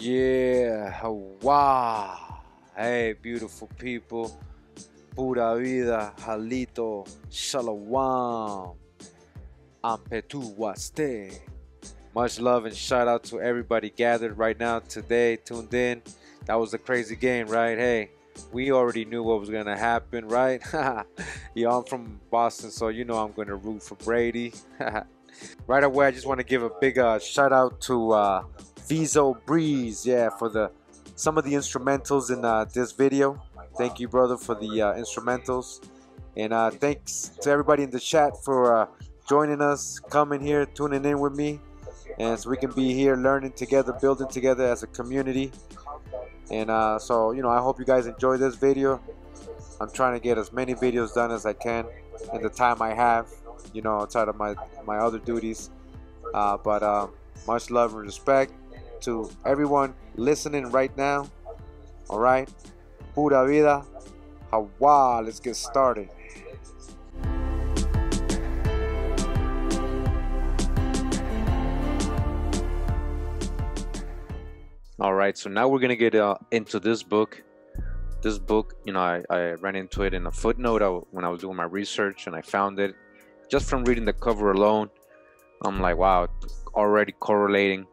Yeah, wow. Hey, beautiful people. Pura vida, Jalito, Shalom. Ampetuwaste. Much love and shout out to everybody gathered right now today, tuned in. That was a crazy game, right? Hey, we already knew what was going to happen, right? Yeah, I'm from Boston, so you know I'm going to root for Brady. Right away, I just want to give a big shout out to Viso Breeze, yeah, for some of the instrumentals in this video. Thank you, brother, for the instrumentals. And thanks to everybody in the chat for joining us, coming here, tuning in with me. And so we can be here learning together, building together as a community. And so, you know, I hope you guys enjoy this video. I'm trying to get as many videos done as I can in the time I have, you know, outside of my other duties. But much love and respect to everyone listening right now. All right, pura vida, Hawa. Let's get started. All right, so now we're gonna get into this book. This book, you know, I ran into it in a footnote when I was doing my research, and I found it just from reading the cover alone. I'm like, wow, already correlating,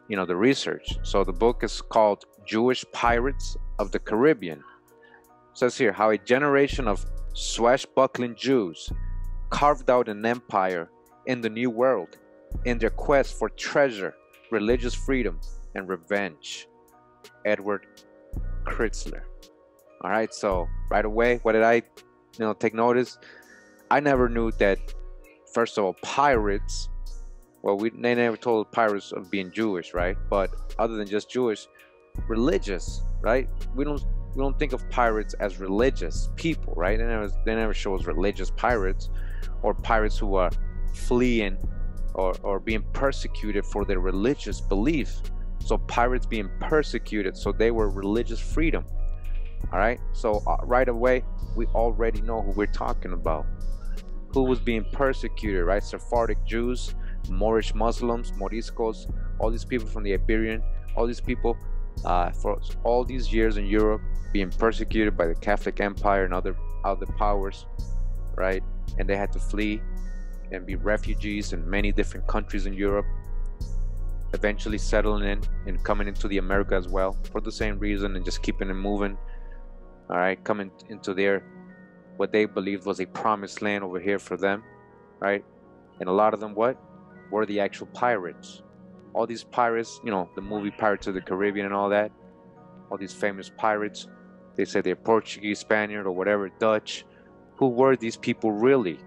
you know, the research. So the book is called Jewish Pirates of the Caribbean. It says here how a generation of swashbuckling Jews carved out an empire in the New World in their quest for treasure, religious freedom, and revenge. Edward Kritzler. All right, so right away, what did I, take notice? I never knew that. First of all, pirates. Well, they never told pirates of being Jewish, right? But other than just Jewish, religious, right? We don't think of pirates as religious people, right? They never show us religious pirates or pirates who are fleeing or being persecuted for their religious belief. So pirates being persecuted, so they were religious freedom. All right, so right away we already know who we're talking about. Who was being persecuted, right? Sephardic Jews, Moorish Muslims, Moriscos, all these people from the Iberian, all these people for all these years in Europe being persecuted by the Catholic Empire and other powers, right? And they had to flee and be refugees in many different countries in Europe, eventually settling in and coming into the America as well for the same reason and just keeping it moving. All right, coming into what they believed was a promised land over here for them, right? And a lot of them were the actual pirates. All these pirates, the movie Pirates of the Caribbean and all that, all these famous pirates, they said they're Portuguese, Spaniard, or whatever, Dutch. Who were these people really?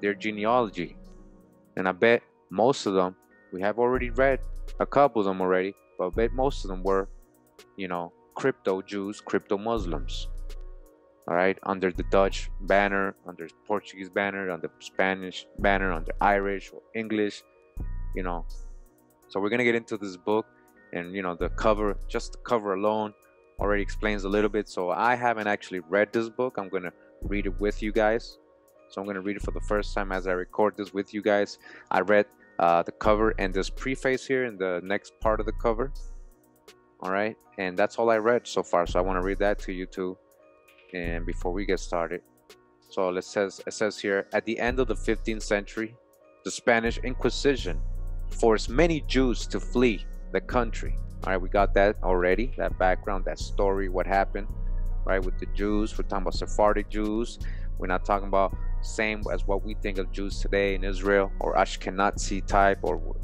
Their genealogy. And I bet most of them, we have already read a couple of them already, but I bet most of them were, crypto Jews, crypto Muslims. All right, under the Dutch banner, under Portuguese banner, under Spanish banner, under Irish or English, So we're gonna get into this book, and the cover, just the cover alone, already explains a little bit. So I haven't actually read this book. I'm gonna read it with you guys. So I'm gonna read it for the first time as I record this with you guys. I read the cover and this preface here in the next part of the cover. All right, and that's all I read so far. So I want to read that to you too. And before we get started, so it says here, at the end of the 15th century, the Spanish Inquisition forced many Jews to flee the country. All right, we got that already, that background, that story, what happened, right, with the Jews. We're talking about Sephardic Jews. We're not talking about same as what we think of Jews today in Israel, or Ashkenazi type, or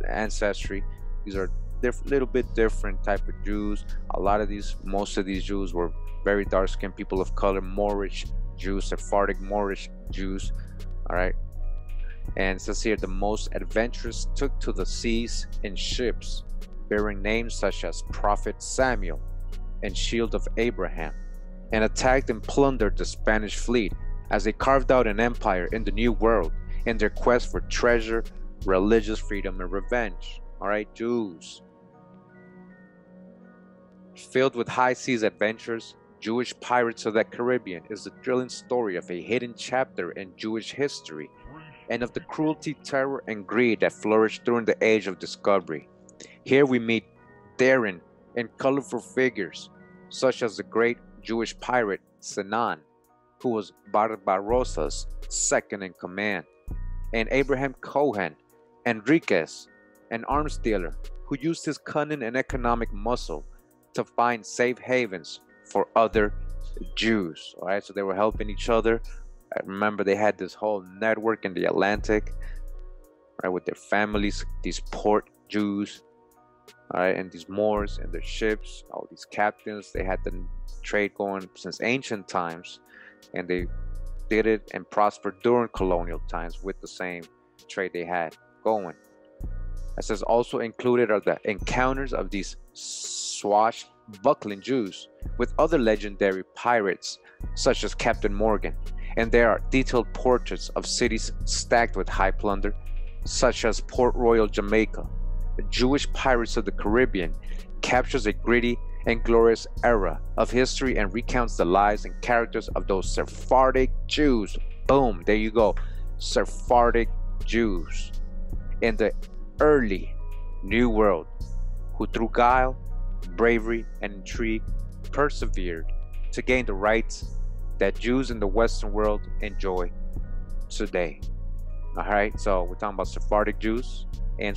ancestry. These are little bit different type of Jews. Most of these Jews were very dark-skinned people of color, Moorish Jews, Sephardic Moorish Jews. All right, and it says here, the most adventurous took to the seas in ships bearing names such as Prophet Samuel and Shield of Abraham, and attacked and plundered the Spanish fleet as they carved out an empire in the New World in their quest for treasure, religious freedom, and revenge. All right, Jews. Filled with high seas adventures, Jewish Pirates of the Caribbean is the thrilling story of a hidden chapter in Jewish history and of the cruelty, terror, and greed that flourished during the Age of Discovery. Here we meet daring and colorful figures such as the great Jewish pirate Sinan, who was Barbarossa's second in command, and Abraham Cohen Enriquez, an arms dealer who used his cunning and economic muscle to find safe havens for other Jews. All right, so they were helping each other. I remember they had this whole network in the Atlantic, right, with their families, these port Jews, all right, and these Moors and their ships, all these captains. They had the trade going since ancient times, and they did it and prospered during colonial times with the same trade they had going. It says also included are the encounters of these swashbuckling Jews with other legendary pirates such as Captain Morgan, and there are detailed portraits of cities stacked with high plunder such as Port Royal, Jamaica. The Jewish Pirates of the Caribbean captures a gritty and glorious era of history and recounts the lives and characters of those Sephardic Jews. Boom, there you go, Sephardic Jews in the early New World, who through guile, bravery, and intrigue persevered to gain the rights that Jews in the Western world enjoy today. All right, so we're talking about Sephardic Jews and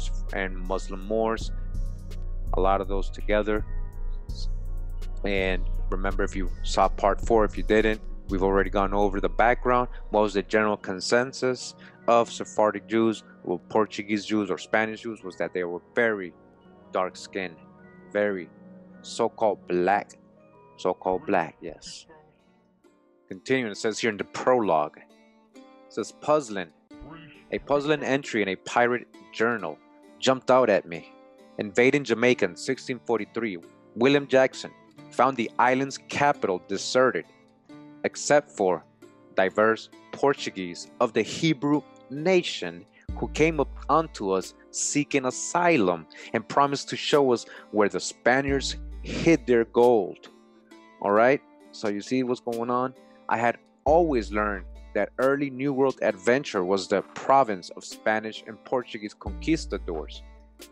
Muslim Moors, a lot of those together. And remember, if you saw part 4, if you didn't, we've already gone over the background. What was the general consensus of Sephardic Jews, well, Portuguese Jews or Spanish Jews, was that they were very dark skinned, very so-called black, yes. Continuing, it says here in the prologue, it says a puzzling entry in a pirate journal jumped out at me. Invading Jamaica in 1643, William Jackson found the island's capital deserted, except for diverse Portuguese of the Hebrew nation who came up onto us seeking asylum and promised to show us where the Spaniards hid their gold. All right, so you see what's going on? I had always learned that early New World adventure was the province of Spanish and Portuguese conquistadors,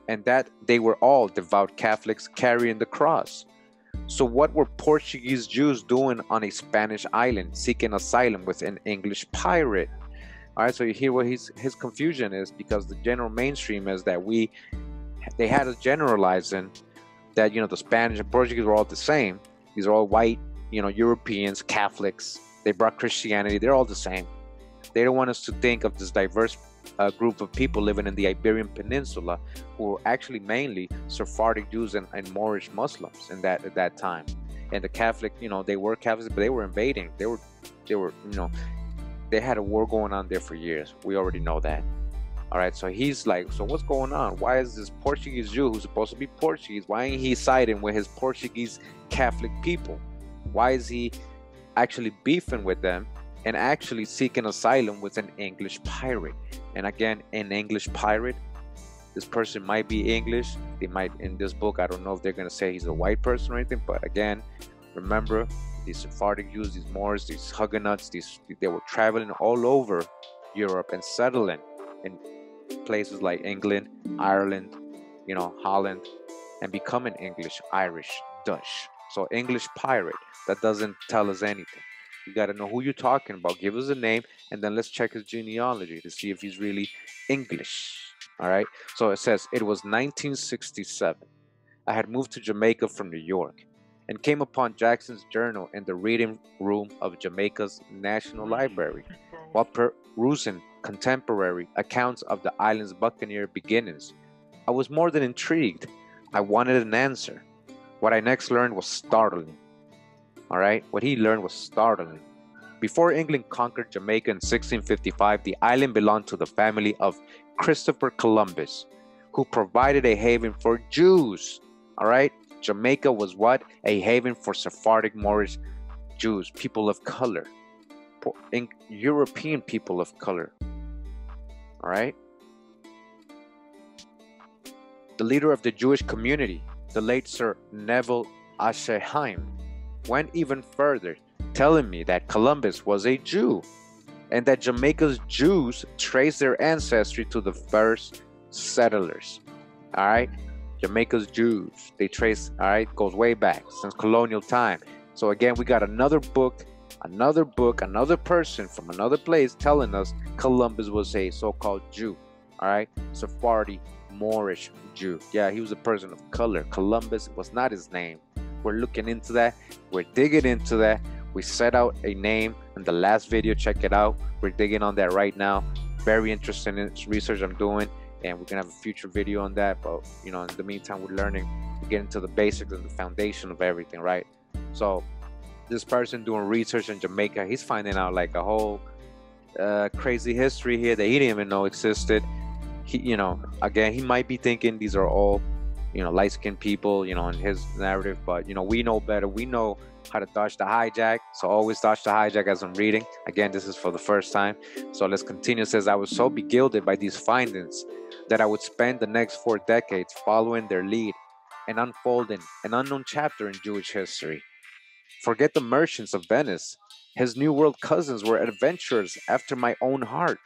and that they were all devout Catholics carrying the cross. So what were Portuguese Jews doing on a Spanish island seeking asylum with an English pirate? All right, so you hear what his confusion is, because the general mainstream is that they had us generalizing that, the Spanish and Portuguese were all the same. These are all white, Europeans, Catholics. They brought Christianity. They're all the same. They don't want us to think of this diverse group of people living in the Iberian Peninsula, who were actually mainly Sephardic Jews and Moorish Muslims in at that time. And the Catholic, they were Catholics, but they were invading. They had a war going on there for years. We already know that. All right, so he's like, so what's going on? Why is this Portuguese Jew who's supposed to be Portuguese, why ain't he siding with his Portuguese Catholic people? Why is he actually beefing with them and actually seeking asylum with an English pirate? And again, an English pirate, this person might be English. They might, in this book, I don't know if they're going to say he's a white person or anything, but again, remember, these Sephardic Jews, these Moors, these Huguenots, they were traveling all over Europe and settling in places like England, Ireland, Holland, and becoming English, Irish, Dutch. So English pirate, that doesn't tell us anything. You got to know who you're talking about. Give us a name, and then let's check his genealogy to see if he's really English. All right. So it says it was 1967. I had moved to Jamaica from New York and came upon Jackson's journal in the reading room of Jamaica's National Library while perusing contemporary accounts of the island's Buccaneer beginnings. I was more than intrigued. I wanted an answer. What I next learned was startling. All right, what he learned was startling. Before England conquered Jamaica in 1655, the island belonged to the family of Christopher Columbus, who provided a haven for Jews. All right, Jamaica was what? A haven for Sephardic Moorish Jews, people of color, European people of color. All right. The leader of the Jewish community, the late Sir Neville Asheheim, went even further, telling me that Columbus was a Jew and that Jamaica's Jews trace their ancestry to the first settlers. All right, Jamaica's Jews, they trace, all right, goes way back since colonial time. So again, we got another book, another person from another place telling us Columbus was a so-called Jew. All right, Sephardi Moorish Jew. Yeah, he was a person of color. Columbus was not his name. We're looking into that. We're digging into that. We set out a name in the last video. Check it out. We're digging on that right now. Very interesting research I'm doing, and we're gonna have a future video on that. But you know, in the meantime, we're learning to get into the basics and the foundation of everything, right? So this person doing research in Jamaica, he's finding out like a whole crazy history here that he didn't even know existed. He, you know, again, he might be thinking these are all, you know, light-skinned people, you know, in his narrative, but you know, we know better. We know how to dodge the hijack, so always dodge the hijack as I'm reading. Again, this is for the first time, so let's continue. It says, I was so beguiled by these findings that I would spend the next 4 decades following their lead and unfolding an unknown chapter in Jewish history. Forget the merchants of Venice. His New World cousins were adventurers after my own heart.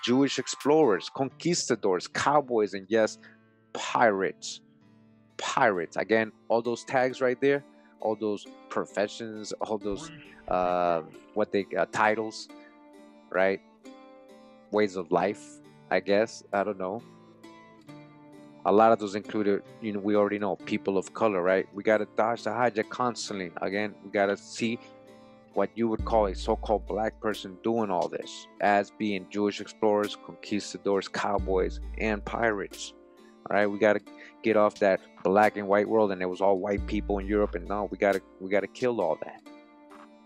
Jewish explorers, conquistadors, cowboys, and yes, pirates. Pirates. Again, all those tags right there, all those professions, all those titles, right? Ways of life, I guess. I don't know. A lot of those included, you know, we already know people of color, right? We got to dodge the hijack constantly. Again, we got to see what you would call a so-called black person doing all this as being Jewish explorers, conquistadors, cowboys, and pirates. All right, we got to get off that black and white world and it was all white people in Europe, and no, we got to kill all that.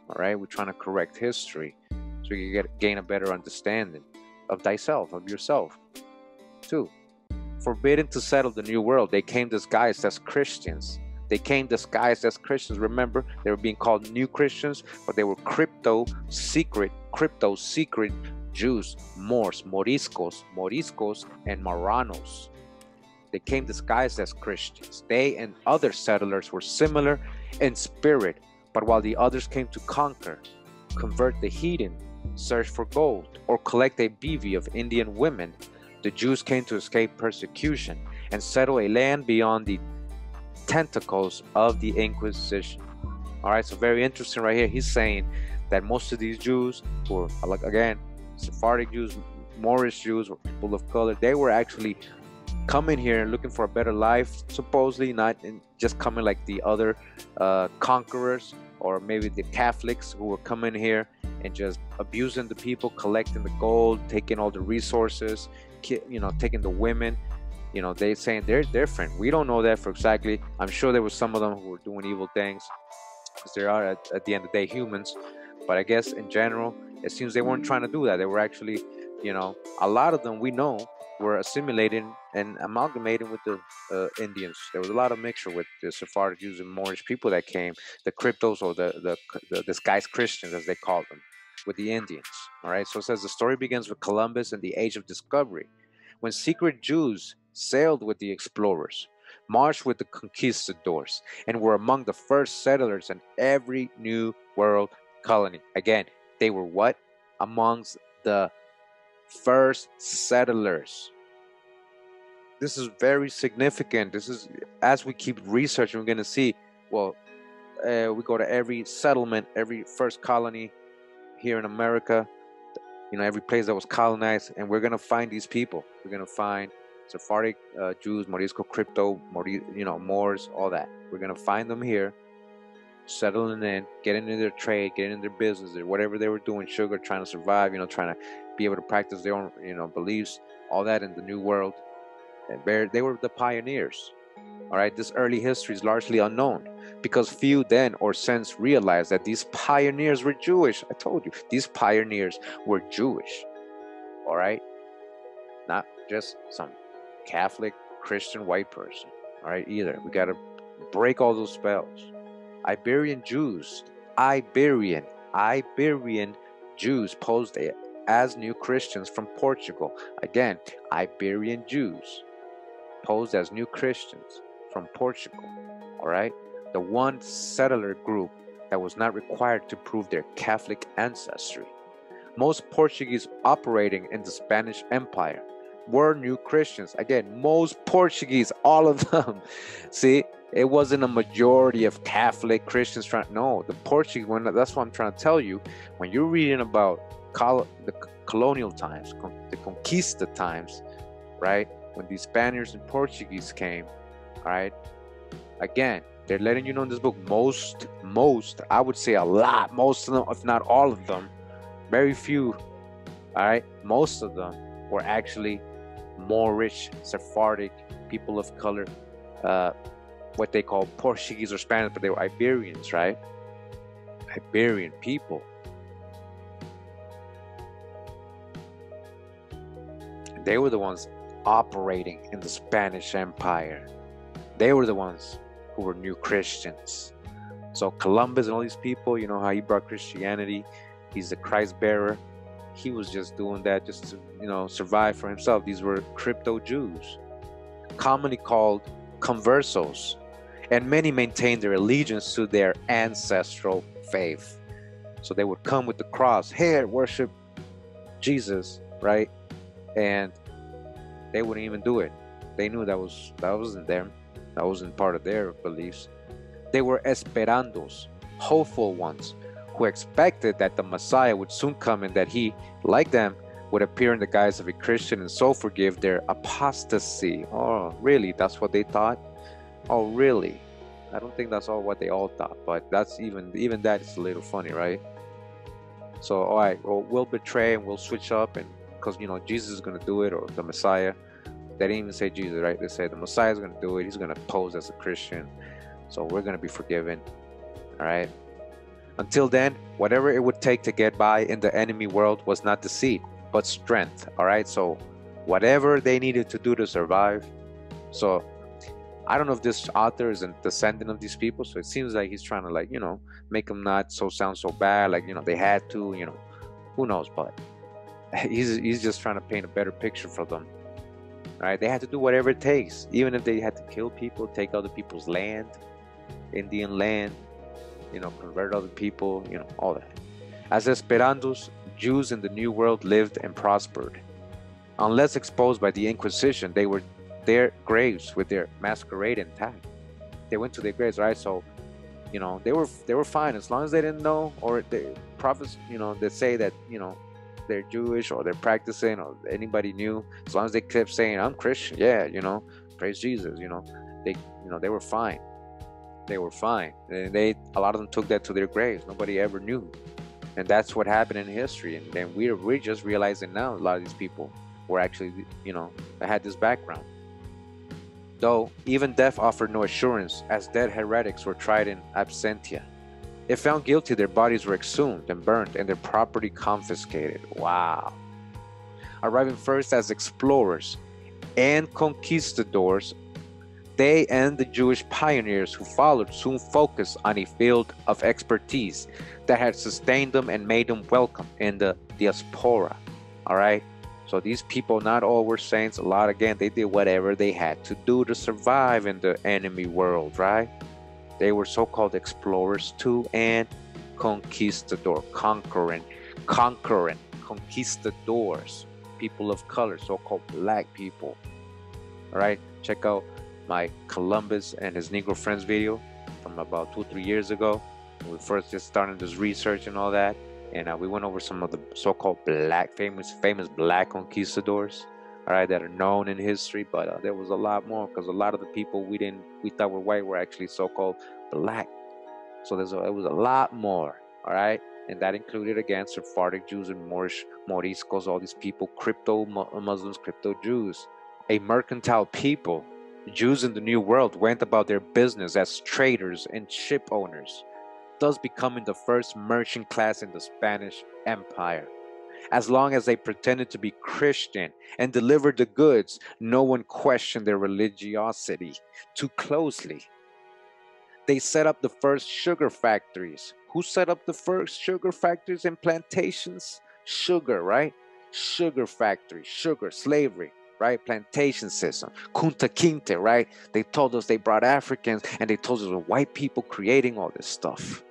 All right, we're trying to correct history so you can gain a better understanding of thyself, of yourself. 2, forbidden to settle the New World, they came disguised as Christians. They came disguised as Christians. Remember, they were being called New Christians, but they were crypto secret Jews, Moors, Moriscos, and Marranos. They came disguised as Christians. They and other settlers were similar in spirit, but while the others came to conquer, convert the heathen, search for gold, or collect a bevy of Indian women, the Jews came to escape persecution and settle a land beyond the tentacles of the Inquisition. All right, so very interesting right here. He's saying that most of these Jews were, like, again, Sephardic Jews, Moorish Jews, or people of color, they were actually coming here looking for a better life, supposedly, not just coming like the other conquerors or maybe the Catholics who were coming here and just abusing the people, collecting the gold, taking all the resources, you know, taking the women. You know, they saying they're different. We don't know that for exactly. I'm sure there was some of them who were doing evil things, because there are at the end of the day humans. But I guess in general, it seems they weren't trying to do that. They were actually, you know, a lot of them we know were assimilating and amalgamating with the Indians. There was a lot of mixture with the Sephardic Jews and Moorish people that came, the cryptos, or the disguised Christians as they called them, with the Indians. All right. So it says the story begins with Columbus and the Age of Discovery, when secret Jews sailed with the explorers, marched with the conquistadors, and were among the first settlers in every New World colony. Again, they were what? Amongst the first settlers. This is very significant. This is, as we keep researching, we're going to see, well, we go to every settlement, every first colony here in America, every place that was colonized, and we're gonna find these people. We're gonna find Sephardic Jews, Morisco crypto, Moors, all that. We're gonna find them here, settling in, getting into their trade, getting into their business, or whatever they were doing, sugar, trying to survive, trying to be able to practice their own, beliefs, all that in the New World. And they were the pioneers. All right, this early history is largely unknown because few then or since realized that these pioneers were Jewish. I told you, these pioneers were Jewish. All right, not just some Catholic, Christian, white person. All right, either. We got to break all those spells. Iberian Jews, Iberian Jews posed as new Christians from Portugal. Again, Iberian Jews posed as new Christians from Portugal. All right, the one settler group that was not required to prove their Catholic ancestry. Most Portuguese operating in the Spanish Empire were new Christians. Again, most Portuguese, all of them. See, it wasn't a majority of Catholic Christians no, the Portuguese one. That's what I'm trying to tell you. When you're reading about the colonial times, the conquista times, right? When the Spaniards and Portuguese came, all right? Again, they're letting you know in this book, most, I would say a lot, most of them, if not all of them, very few, all right? Most of them were actually Moorish, Sephardic, people of color, what they call Portuguese or Spanish, but they were Iberians, right? Iberian people. They were the ones operating in the Spanish Empire. They were the ones who were new Christians. So Columbus and all these people, you know how he brought Christianity. He's the Christ bearer. He was just doing that just to, survive for himself. These were crypto Jews, commonly called conversos, and many maintained their allegiance to their ancestral faith. So they would come with the cross, here, worship Jesus, right? And they wouldn't even do it. They knew that wasn't them. That wasn't part of their beliefs. They were esperandos, hopeful ones, who expected that the Messiah would soon come and that he, like them, would appear in the guise of a Christian and so forgive their apostasy. Oh, really? That's what they thought? Oh, really? I don't think that's all what they all thought, but that's even that is a little funny, right? So, all right, well, we'll betray and we'll switch up, and because Jesus is going to do it, or the Messiah. They didn't even say Jesus, right? They said the Messiah is going to do it. He's going to pose as a Christian, so we're going to be forgiven. All right. Until then, whatever it would take to get by in the enemy world was not deceit, but strength. All right. So whatever they needed to do to survive. So I don't know if this author is a descendant of these people. So it seems like he's trying to make them not sound so bad. They had to, who knows, but he's just trying to paint a better picture for them. All right. They had to do whatever it takes, even if they had to kill people, take other people's land, Indian land, convert other people, all that. As Esperantos, Jews in the New World lived and prospered. Unless exposed by the Inquisition, they were their graves with their masquerade intact. They went to their graves, right? So, they were fine as long as they didn't know, or the prophets, that say that, they're Jewish or they're practicing, or anybody knew, as long as they kept saying, I'm Christian, yeah, praise Jesus, they were fine. They were fine. And a lot of them took that to their graves. Nobody ever knew. And that's what happened in history. And then we're just realizing now a lot of these people were actually, they had this background. Though even death offered no assurance, as dead heretics were tried in absentia. If found guilty, their bodies were exhumed and burnt and their property confiscated. Wow. Arriving first as explorers and conquistadors, they and the Jewish pioneers who followed soon focused on a field of expertise that had sustained them and made them welcome in the diaspora. All right. So these people, not all were saints. A lot, again, they did whatever they had to do to survive in the enemy world, right? They were so-called explorers too, and conquistador, conquering, conquistadors, people of color, so-called black people. All right. Check out my Columbus and his Negro Friends video. from about 2 or 3 years ago. We first just started this research and all that, and we went over some of the so-called famous black conquistadors, all right, that are known in history. But there was a lot more, because a lot of the people we thought were white were actually so-called black. So it was a lot more, all right, and that included again Sephardic Jews and Moorish Moriscos, all these people, crypto Muslims, crypto Jews, a mercantile people. Jews in the New World went about their business as traders and ship owners, thus becoming the first merchant class in the Spanish Empire. As long as they pretended to be Christian and delivered the goods, no one questioned their religiosity too closely. They set up the first sugar factories. Who set up the first sugar factories and plantations? Sugar, right? Sugar factory, sugar, slavery, right? Plantation system. Kunta Kinte, right? They told us they brought Africans, and they told us it was white people creating all this stuff.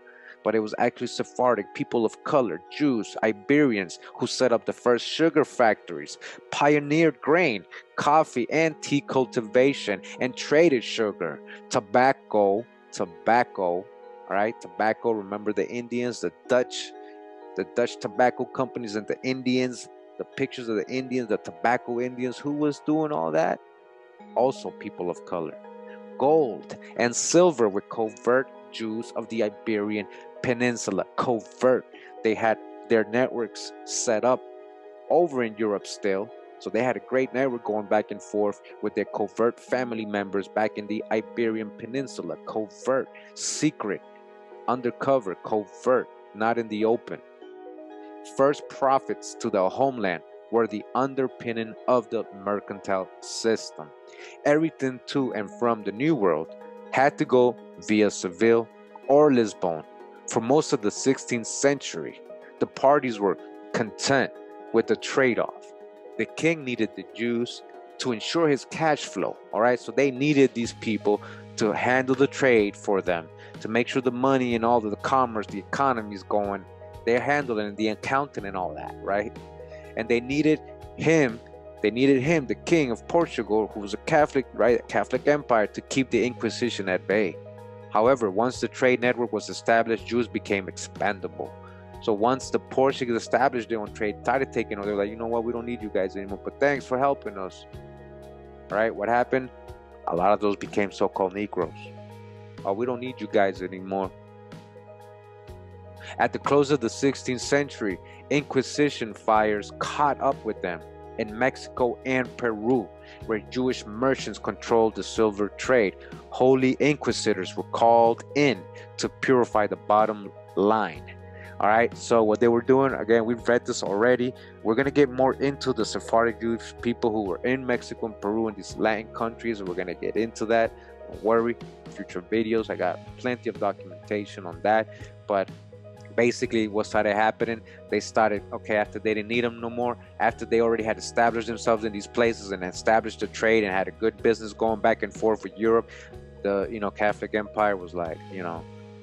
But it was actually Sephardic, people of color, Jews, Iberians, who set up the first sugar factories, pioneered grain, coffee, and tea cultivation, and traded sugar, tobacco, all right, tobacco. Remember the Indians, the Dutch tobacco companies, and the Indians, the pictures of the Indians, the tobacco Indians. Who was doing all that? Also people of color. Gold and silver with covert Jews of the Iberian Peninsula. Covert. They had their networks set up over in Europe still. So they had a great network going back and forth with their covert family members back in the Iberian Peninsula. Covert, secret, undercover, covert, not in the open. First profits to the homeland were the underpinning of the mercantile system. Everything to and from the New World had to go via Seville or Lisbon. For most of the 16th century, the parties were content with the trade-off. The king needed the Jews to ensure his cash flow, all right? So they needed these people to handle the trade for them, to make sure the money and all of the commerce, the economy is going. They're handling the accounting and all that, right? And they needed him, the king of Portugal, who was a Catholic, right? Catholic empire, to keep the Inquisition at bay. However, once the trade network was established, Jews became expendable. So once the Portuguese established their own trade, started taking over, they're like, you know what, we don't need you guys anymore, but thanks for helping us. All right, what happened? A lot of those became so-called Negroes. Oh, we don't need you guys anymore. At the close of the 16th century, Inquisition fires caught up with them in Mexico and Peru, where Jewish merchants controlled the silver trade. Holy inquisitors were called in to purify the bottom line. All right, so what they were doing, again, we've read this already. We're going to get more into the Sephardic Jewish people who were in Mexico and Peru and these Latin countries, and we're going to get into that. Don't worry, future videos, I got plenty of documentation on that. But basically what started happening, they started, okay, after they didn't need them no more, after they already had established themselves in these places and established a trade and had a good business going back and forth with Europe, the Catholic Empire was like,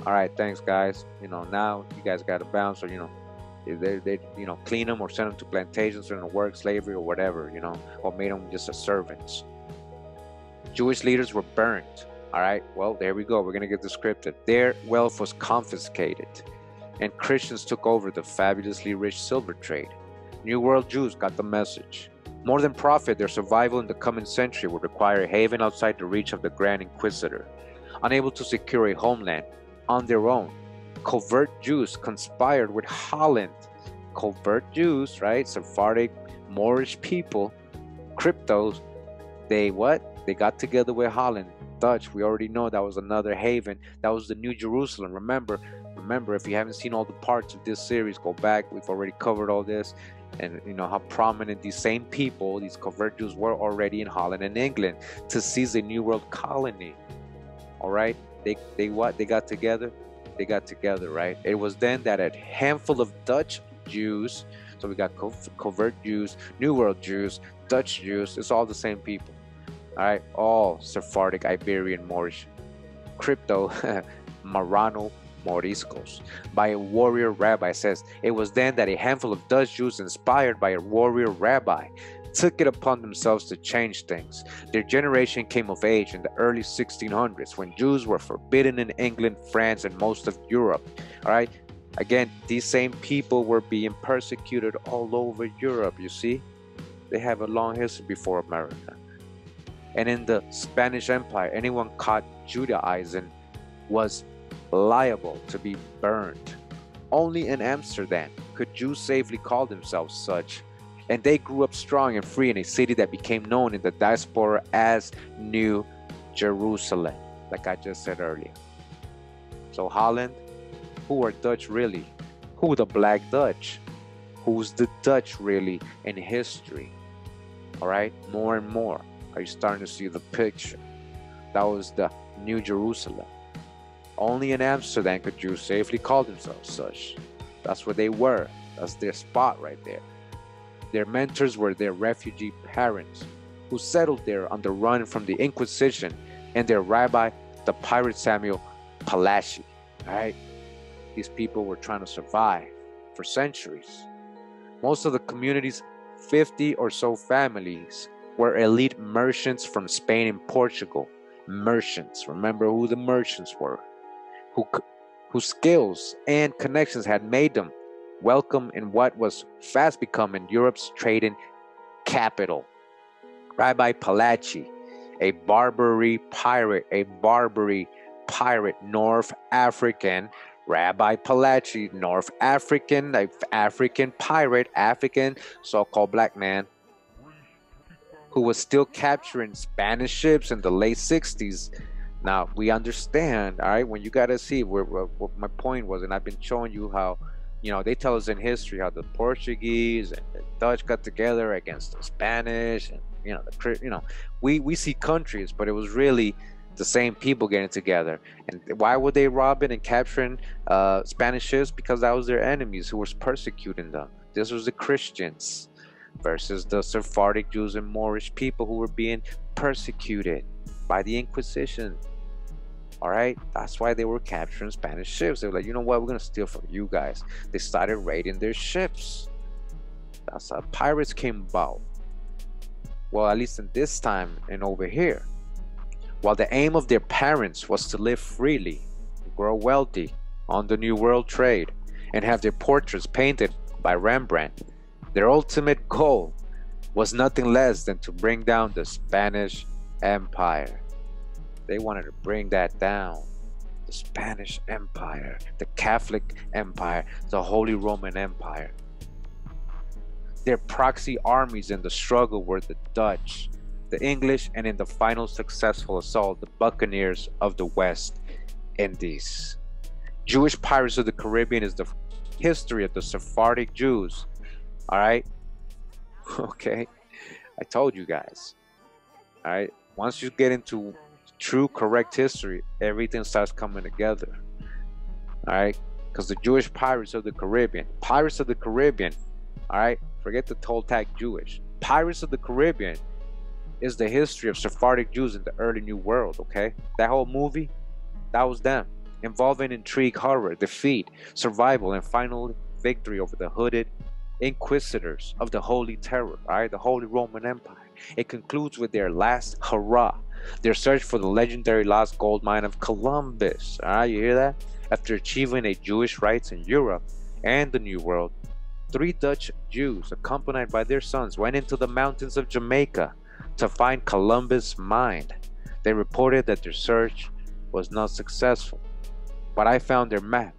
all right, thanks guys, now you guys got to bounce, or they clean them or send them to plantations or work, slavery or whatever, or made them just as servants. Jewish leaders were burned. All right, well, there we go, we're gonna get descriptive. Their wealth was confiscated, and Christians took over the fabulously rich silver trade. New World Jews got the message. More than profit, their survival in the coming century would require a haven outside the reach of the Grand Inquisitor. Unable to secure a homeland on their own, covert Jews conspired with Holland. Covert Jews, right? Sephardic, Moorish people, cryptos, they got together with Holland. Dutch, we already know that was another haven. That was the New Jerusalem. Remember, if you haven't seen all the parts of this series, go back. We've already covered all this. And how prominent these same people, these covert Jews, were already in Holland and England to seize a New World colony. All right, they got together, right? It was then that a handful of Dutch Jews, so we got covert Jews, New World Jews, Dutch Jews, it's all the same people. All right, all Sephardic, Iberian, Moorish, crypto, Marrano, Moriscos, by a warrior rabbi. Says it was then that a handful of Dutch Jews, inspired by a warrior rabbi, took it upon themselves to change things. Their generation came of age in the early 1600s when Jews were forbidden in England, France, and most of Europe. All right. Again, these same people were being persecuted all over Europe, you see. They have a long history before America. And in the Spanish Empire, anyone caught Judaizing was liable to be burned. Only in Amsterdam could Jews safely call themselves such, and they grew up strong and free in a city that became known in the diaspora as New Jerusalem, like I just said earlier. So Holland, who are Dutch really? Who the Black Dutch? Who's the Dutch really in history? All right, more and more are you starting to see the picture. That was the New Jerusalem. Only in Amsterdam could Jews safely call themselves such. That's where they were. That's their spot right there. Their mentors were their refugee parents who settled there on the run from the Inquisition, and their rabbi, the pirate Samuel Palachi. All right? These people were trying to survive for centuries. Most of the community's 50 or so families were elite merchants from Spain and Portugal. Merchants. Remember who the merchants were. Whose skills and connections had made them welcome in what was fast becoming Europe's trading capital. Rabbi Palachi, a Barbary pirate, North African. Rabbi Palachi, North African, African pirate, African so-called black man, who was still capturing Spanish ships in the late 60s. Now, we understand, all right, when you got to see what my point was, and I've been showing you how, you know, they tell us in history how the Portuguese and the Dutch got together against the Spanish, and, we see countries, but it was really the same people getting together. And why were they robbing and capturing Spanish ships? Because that was their enemies who was persecuting them. This was the Christians versus the Sephardic Jews and Moorish people who were being persecuted by the Inquisition. All right, that's why they were capturing Spanish ships. They were like, you know what, we're gonna steal from you guys. They started raiding their ships. That's how pirates came about. Well, at least in this time and over here. While the aim of their parents was to live freely, grow wealthy on the New World trade, and have their portraits painted by Rembrandt, their ultimate goal was nothing less than to bring down the Spanish Empire. They wanted to bring that down. The Spanish Empire, the Catholic Empire, the Holy Roman Empire. Their proxy armies in the struggle were the Dutch, the English, and in the final successful assault, the Buccaneers of the West Indies. Jewish Pirates of the Caribbean is the history of the Sephardic Jews. All right? Okay. I told you guys. All right? Once you get into true, correct history, everything starts coming together. All right? Because the Jewish Pirates of the Caribbean, all right? Forget the Toltec Jewish. Pirates of the Caribbean is the history of Sephardic Jews in the early New World, okay? That whole movie, that was them. Involving intrigue, horror, defeat, survival, and final victory over the hooded inquisitors of the Holy Terror, all right? The Holy Roman Empire. It concludes with their last hurrah, their search for the legendary lost gold mine of Columbus, all right? You hear that? After achieving a Jewish rights in Europe and the New World, 3 Dutch Jews, accompanied by their sons, went into the mountains of Jamaica to find Columbus' mine. They reported that their search was not successful, but I found their map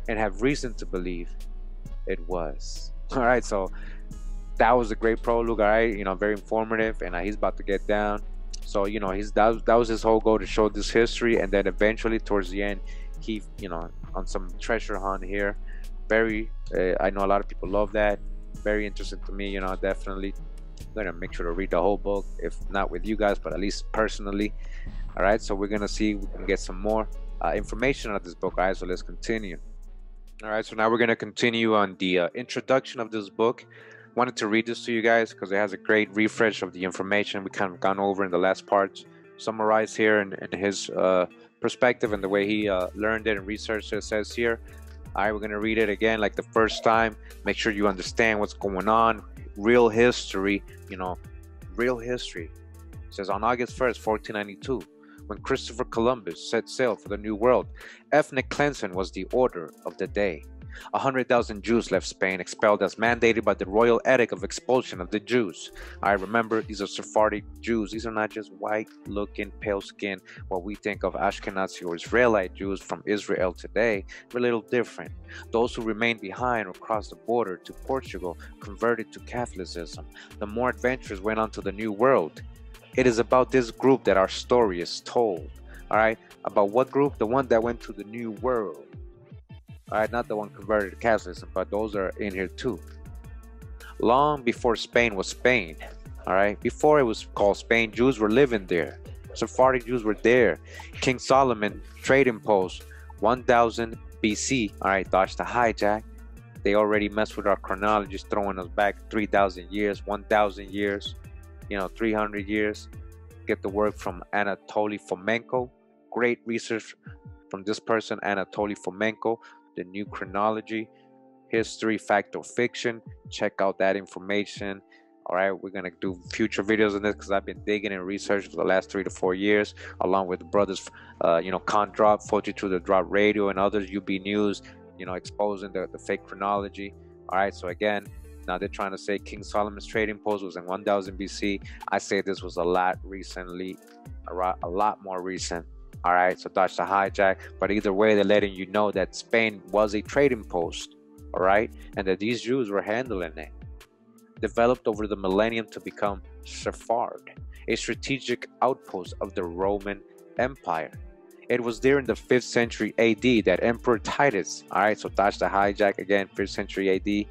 and have reason to believe it was. All right, so that was a great prologue, all right, very informative, and he's about to get down. So, that was his whole goal, to show this history, and then eventually towards the end, he, on some treasure hunt here. Very, I know a lot of people love that. Very interesting to me, definitely. I'm gonna make sure to read the whole book, if not with you guys, but at least personally. All right, so we're gonna see if we can get some more information out of this book. All right, so let's continue. All right, so now we're gonna continue on the introduction of this book. Wanted to read this to you guys because it has a great refresh of the information we kind of gone over in the last parts, summarized here in his perspective and the way he learned it and researched it. It says here. All right, we're gonna read it again like the first time. Make sure you understand what's going on. real history, real history. It says on August 1st, 1492, when Christopher Columbus set sail for the New World, ethnic cleansing was the order of the day. 100,000 Jews left Spain, expelled as mandated by the royal edict of expulsion of the Jews. I remember these are Sephardic Jews. These are not just white-looking, pale-skinned, what we think of Ashkenazi or Israelite Jews from Israel today. They're a little different. Those who remained behind or crossed the border to Portugal converted to Catholicism. The more adventurous went on to the New World. It is about this group that our story is told. All right? About what group? The one that went to the New World. All right, not the one converted to Catholicism, but those are in here too. Long before Spain was Spain, all right, before it was called Spain, Jews were living there. Sephardic Jews were there. King Solomon trading post 1000 BC. All right, dodge the hijack. They already messed with our chronologies, throwing us back 3,000 years, 1,000 years, 300 years. Get the work from Anatoly Fomenko. Great research from this person, Anatoly Fomenko. The new chronology, history, fact or fiction. Check out that information. All right, we're gonna do future videos on this because I've been digging and researching for the last 3 to 4 years, along with the brothers, Con Drop, 42 The Drop Radio, and others, UB News, exposing the fake chronology. All right, so again, now they're trying to say King Solomon's trading post was in 1000 BC. I say this was a lot more recent. All right, so dodge the hijack. But either way, they're letting you know that Spain was a trading post, all right, and that these Jews were handling it. Developed over the millennium to become Sephard, a strategic outpost of the Roman Empire. It was there in the 5th century AD that Emperor Titus, all right, so dodge the hijack again, 5th century AD,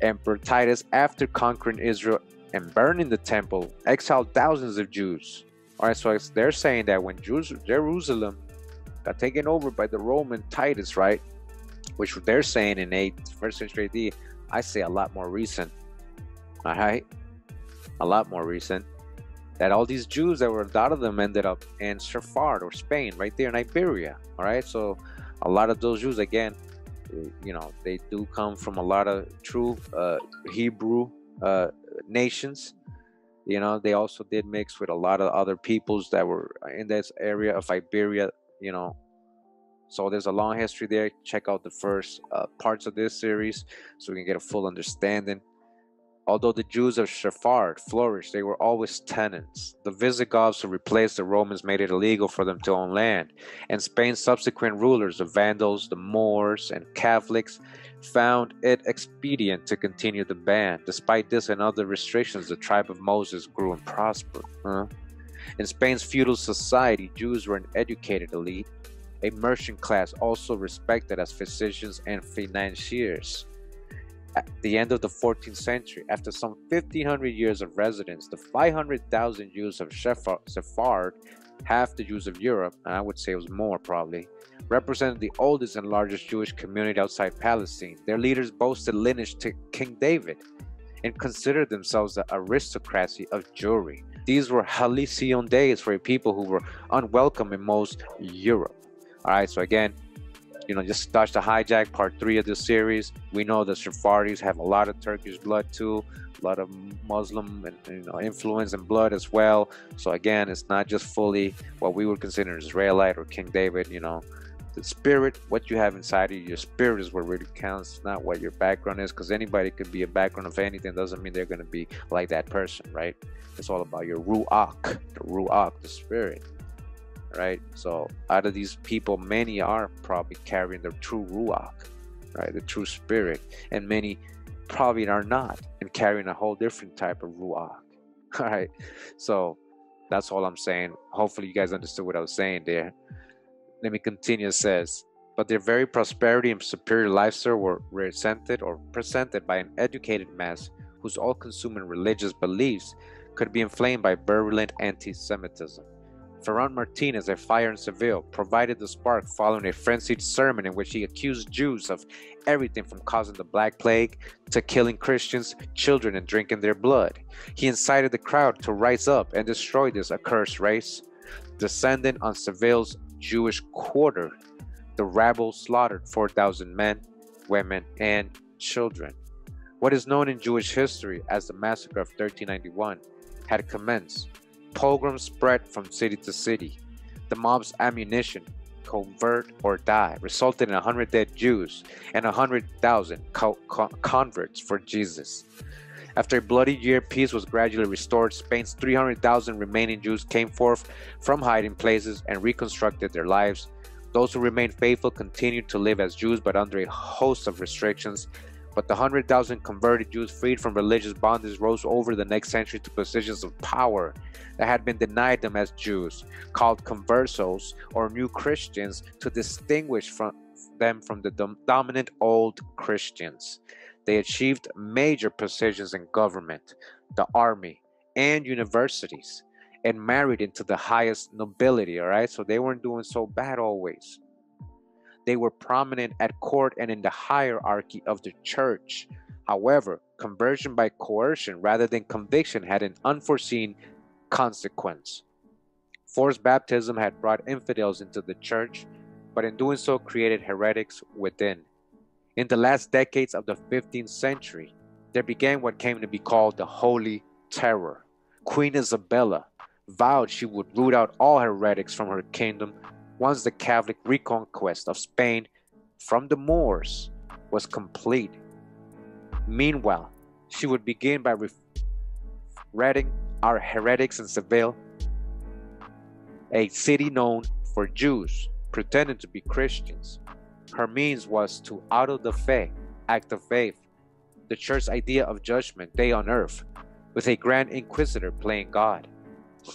Emperor Titus, after conquering Israel and burning the temple, exiled thousands of Jews. All right, so they're saying that when Jerusalem got taken over by the Roman Titus, right, which they're saying in 1st century AD, I say a lot more recent, all right, a lot more recent, that all these Jews, a lot of them ended up in Sephard or Spain, right there in Iberia, all right, so a lot of those Jews, again, they do come from a lot of true Hebrew nations. They also did mix with a lot of other peoples that were in this area of Iberia, So there's a long history there. Check out the first parts of this series so we can get a full understanding. Although the Jews of Sephard flourished, they were always tenants. The Visigoths who replaced the Romans made it illegal for them to own land. And Spain's subsequent rulers, the Vandals, the Moors, and Catholics, found it expedient to continue the ban. Despite this and other restrictions, the tribe of Moses grew and prospered. In Spain's feudal society, Jews were an educated elite, a merchant class also respected as physicians and financiers. At the end of the 14th century, after some 1,500 years of residence, the 500,000 Jews of Sephard, half the Jews of Europe, and I would say it was more probably, represented the oldest and largest Jewish community outside Palestine. Their leaders boasted lineage to King David and considered themselves the aristocracy of Jewry. These were halcyon days for a people who were unwelcome in most Europe. All right, so again, just dodge the hijack, part 3 of this series. We know the Sephardis have a lot of Turkish blood too, a lot of Muslim and influence and blood as well. So again, it's not just fully what we would consider Israelite or King David. The spirit, what you have inside of you, your spirit is what really counts, not what your background is, because anybody could be a background of anything. Doesn't mean they're going to be like that person, right? It's all about your ruach, the spirit. Right, so out of these people, many are probably carrying the true ruach, right, the true spirit, and many probably are not and carrying a whole different type of ruach. All right, so that's all I'm saying. Hopefully you guys understood what I was saying there. Let me continue. It says, but their very prosperity and superior lifestyle were resented or presented by an educated mass whose all-consuming religious beliefs could be inflamed by virulent anti-Semitism. Ferran Martinez, a fire in Seville, provided the spark following a frenzied sermon in which he accused Jews of everything from causing the Black Plague to killing Christians, children, and drinking their blood. He incited the crowd to rise up and destroy this accursed race. Descending on Seville's Jewish quarter, the rabble slaughtered 4,000 men, women, and children. What is known in Jewish history as the Massacre of 1391 had commenced. Pogroms spread from city to city. The mob's ammunition, convert or die, resulted in 100 dead Jews and 100,000 converts for Jesus. After a bloody year, peace was gradually restored. Spain's 300,000 remaining Jews came forth from hiding places and reconstructed their lives. Those who remained faithful continued to live as Jews, but under a host of restrictions. But the 100,000 converted Jews freed from religious bondage rose over the next century to positions of power that had been denied them as Jews, called conversos or new Christians, to distinguish them from the dominant old Christians. They achieved major positions in government, the army, and universities, and married into the highest nobility, all right? So they weren't doing so bad always. They were prominent at court and in the hierarchy of the church. However, conversion by coercion rather than conviction had an unforeseen consequence. Forced baptism had brought infidels into the church, but in doing so created heretics within. In the last decades of the 15th century, there began what came to be called the Holy Terror. Queen Isabella vowed she would root out all heretics from her kingdom once the Catholic reconquest of Spain from the Moors was complete. Meanwhile, she would begin by reading our heretics in Seville, a city known for Jews pretending to be Christians. Her means was to auto the fe, act of faith, the church's idea of judgment day on earth, with a grand inquisitor playing God.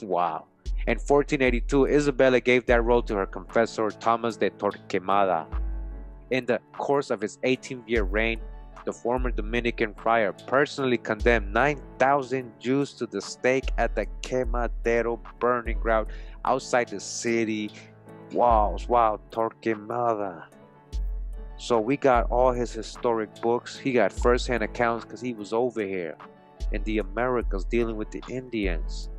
Wow. In 1482, Isabella gave that role to her confessor Thomas de Torquemada. In the course of his 18th-year reign, the former Dominican friar personally condemned 9,000 Jews to the stake at the Quemadero burning ground outside the city walls. Wow, Torquemada. So we got all his historic books. He got first-hand accounts because he was over here in the Americas dealing with the Indians.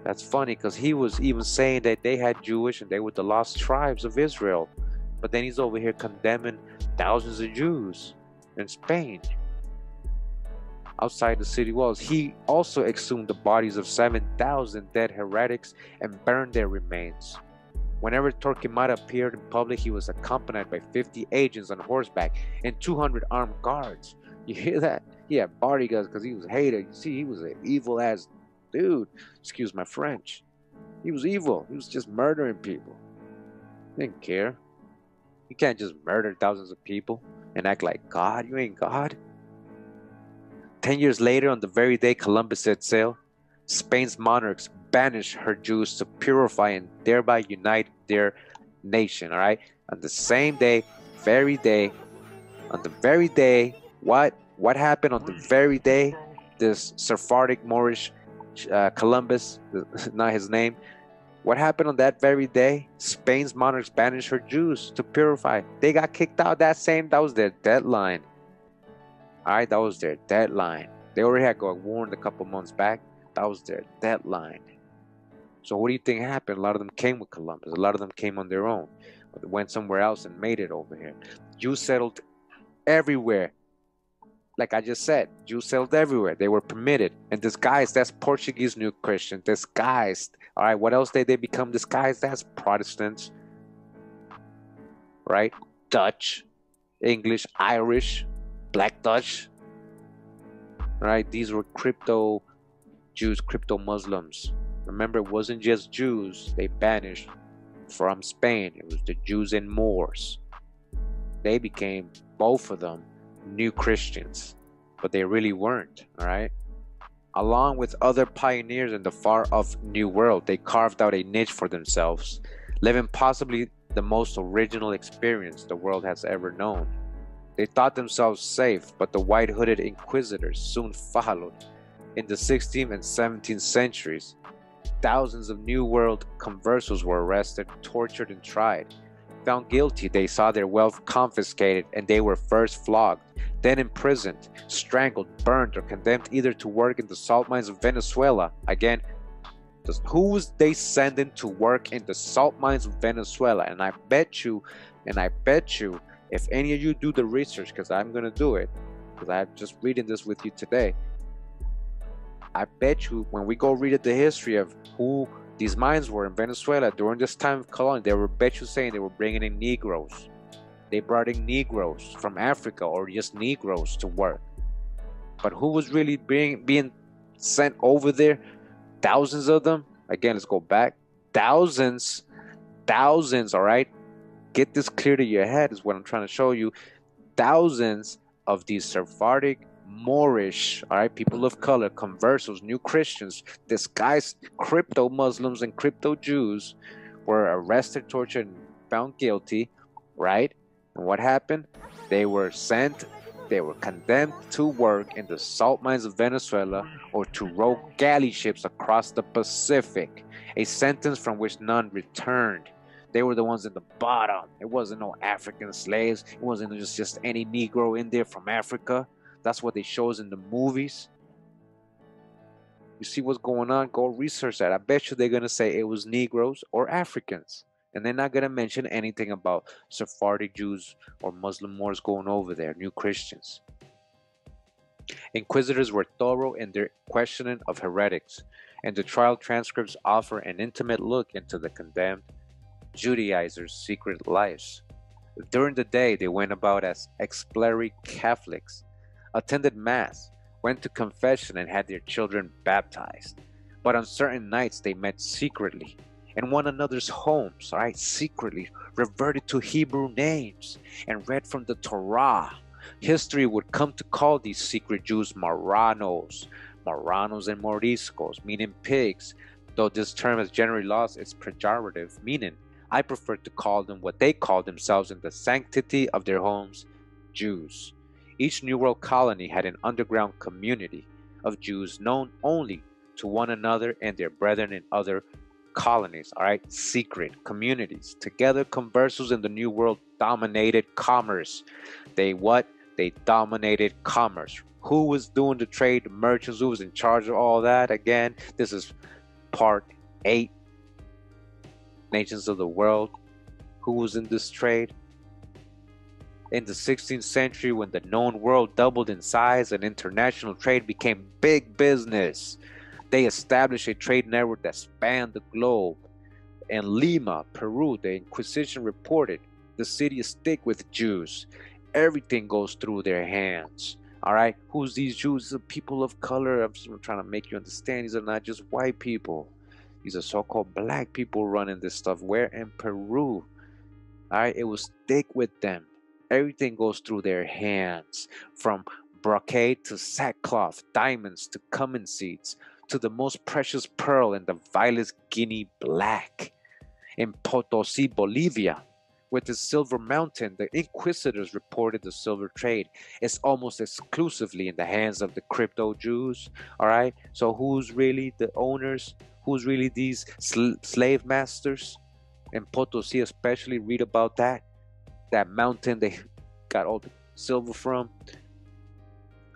That's funny because he was even saying that they had Jewish and they were the lost tribes of Israel. But then he's over here condemning thousands of Jews in Spain outside the city walls. He also exhumed the bodies of 7,000 dead heretics and burned their remains. Whenever Torquemada appeared in public, he was accompanied by 50 agents on horseback and 200 armed guards. You hear that? He had bodyguards because he was a hater. You see, he was an evil-ass dude. Excuse my French. He was evil. He was just murdering people. He didn't care. You can't just murder thousands of people and act like God. You ain't God. 10 years later, on the very day Columbus set sail, Spain's monarchs banished her Jews to purify and thereby unite their nation. All right. On the same day, what happened on the very day this Sephardic Moorish Columbus, not his name. What happened on that very day? Spain's monarchs banished her Jews to purify. They got kicked out that was their deadline. All right, that was their deadline. They already had got warned a couple months back. That was their deadline. So what do you think happened? A lot of them came with Columbus. A lot of them came on their own. But they went somewhere else and made it over here. Jews settled everywhere. Like I just said, Jews settled everywhere. They were permitted. And disguised, that's Portuguese New Christian. Disguised. All right, what else did they become disguised? That's Protestants. Right? Dutch, English, Irish, Black Dutch. All right, these were crypto Jews, crypto Muslims. Remember, it wasn't just Jews they banished from Spain. It was the Jews and Moors. They became, both of them, new Christians, but they really weren't. All right, along with other pioneers in the far-off New World, they carved out a niche for themselves, living possibly the most original experience the world has ever known. They thought themselves safe, but the white-hooded inquisitors soon followed. In the 16th and 17th centuries, thousands of New World conversos were arrested, tortured, and tried. Found guilty, they saw their wealth confiscated, and they were first flogged, then imprisoned, strangled, burned, or condemned either to work in the salt mines of Venezuela. Again, who was they sending to work in the salt mines of Venezuela? And I bet you, if any of you do the research, because I'm going to do it, because I'm just reading this with you today. I bet you when we go read the history of who these mines were in Venezuela during this time of colony, they were bet you saying they were bringing in Negroes. They brought in Negroes from Africa, or just Negroes to work. But who was really being sent over there? Thousands of them. Again, let's go back. Thousands, all right? Get this clear to your head is what I'm trying to show you. Thousands of these Sephardic, Moorish, all right, people of color, conversos, new Christians, disguised crypto Muslims and crypto Jews were arrested, tortured, and found guilty, right? And what happened? They were condemned to work in the salt mines of Venezuela or to row galley ships across the Pacific, a sentence from which none returned. They were the ones in the bottom. It wasn't no African slaves. It wasn't just any Negro in there from Africa. That's what they show us in the movies. You see what's going on? Go research that. I bet you they're going to say it was Negroes or Africans. And they're not going to mention anything about Sephardic Jews or Muslim Moors going over there, new Christians. Inquisitors were thorough in their questioning of heretics, and the trial transcripts offer an intimate look into the condemned Judaizers' secret lives. During the day, they went about as exemplary Catholics, attended Mass, went to confession, and had their children baptized. But on certain nights, they met secretly in one another's homes, all right, secretly reverted to Hebrew names and read from the Torah. History would come to call these secret Jews Marranos and Moriscos, meaning pigs, though this term has generally lost its pejorative meaning. I prefer to call them what they call themselves in the sanctity of their homes, Jews. Each New World colony had an underground community of Jews known only to one another and their brethren in other colonies, all right, secret communities. Together, conversos in the New World dominated commerce. They dominated commerce. Who was doing the trade? The merchants. Who was in charge of all that? Again, this is part 8. Nations of the world. Who was in this trade? In the 16th century, when the known world doubled in size and international trade became big business, they established a trade network that spanned the globe. In Lima, Peru, the Inquisition reported the city is thick with Jews. Everything goes through their hands. All right, who's these Jews? The people of color. I'm just trying to make you understand. These are not just white people. These are so-called black people running this stuff. Where? In Peru. All right, it was thick with them. Everything goes through their hands, from brocade to sackcloth, diamonds to cumin seeds, to the most precious pearl and the vilest Guinea black. In Potosi, Bolivia, with the Silver Mountain, the Inquisitors reported the silver trade is almost exclusively in the hands of the crypto Jews. All right, so who's really the owners? Who's really these slave masters? In Potosi especially, read about that mountain they got all the silver from.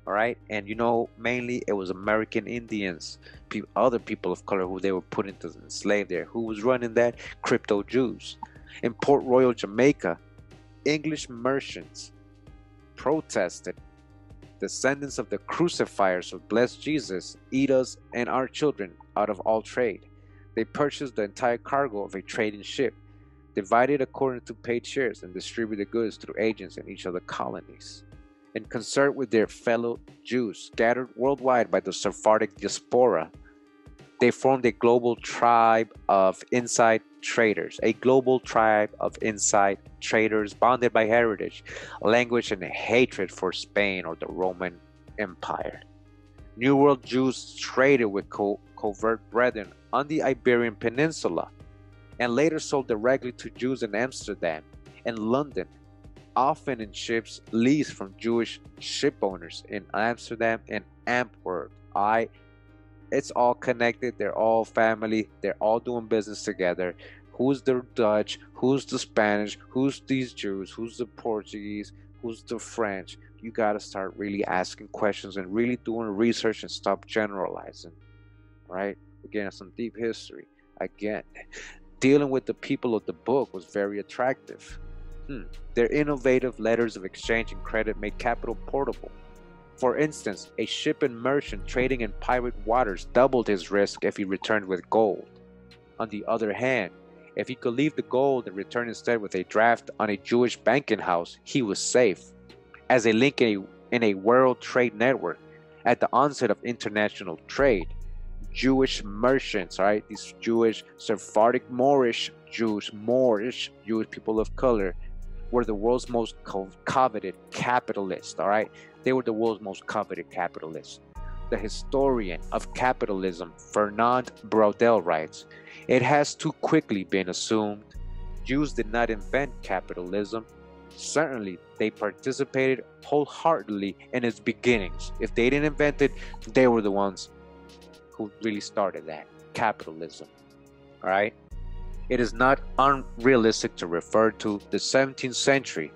All right, and you know, mainly it was American Indians, other people of color who they were put into enslaved there. Who was running that? Crypto Jews. In Port Royal, Jamaica, English merchants protested. Descendants of the crucifiers of blessed Jesus, eat us and our children out of all trade. They purchased the entire cargo of a trading ship, divided according to paid shares, and distributed goods through agents in each of the colonies. In concert with their fellow Jews scattered worldwide by the Sephardic diaspora, they formed a global tribe of inside traders, bonded by heritage, language, and hatred for Spain or the Roman Empire. New World Jews traded with covert brethren on the Iberian Peninsula, and later sold directly to Jews in Amsterdam and London, often in ships leased from Jewish ship owners in Amsterdam and Antwerp. It's all connected. They're all family. They're all doing business together. Who's the Dutch? Who's the Spanish? Who's these Jews? Who's the Portuguese? Who's the French? You got to start really asking questions and really doing research and stop generalizing, right? Again, some deep history. Again, dealing with the people of the book was very attractive. Their innovative letters of exchange and credit made capital portable. For instance, a shipping merchant trading in pirate waters doubled his risk if he returned with gold. On the other hand, if he could leave the gold and return instead with a draft on a Jewish banking house, he was safe. As a link in a world trade network, at the onset of international trade, Jewish merchants, all right, these Jewish Sephardic Moorish Jews, Moorish Jewish people of color, were the world's most coveted capitalists, all right? They were the world's most coveted capitalists. The historian of capitalism, Fernand Braudel, writes, "It has too quickly been assumed Jews did not invent capitalism. Certainly, they participated wholeheartedly in its beginnings. If they didn't invent it, they were the ones who really started that, capitalism, all right? It is not unrealistic to refer to the 17th century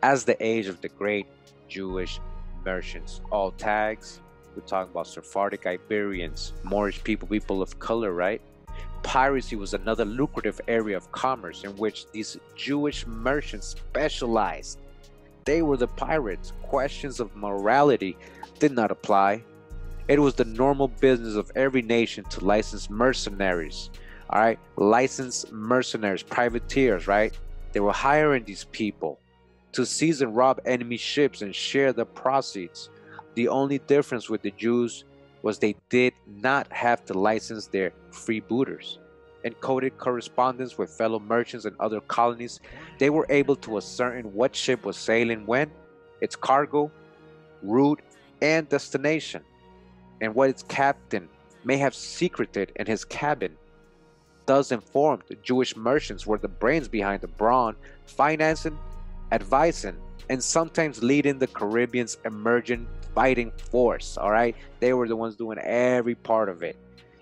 as the age of the great Jewish merchants. All tags, we're talking about Sephardic Iberians, Moorish people, people of color, right? Piracy was another lucrative area of commerce in which these Jewish merchants specialized. They were the pirates. Questions of morality did not apply. It was the normal business of every nation to license mercenaries. All right, licensed mercenaries, privateers, right? They were hiring these people to seize and rob enemy ships and share the proceeds. The only difference with the Jews was they did not have to license their freebooters. In coded correspondence with fellow merchants and other colonies, they were able to ascertain what ship was sailing when, its cargo, route, and destination, and what its captain may have secreted in his cabin. Thus informed, Jewish merchants were the brains behind the brawn, financing, advising, and sometimes leading the Caribbean's emerging fighting force, all right? They were the ones doing every part of it.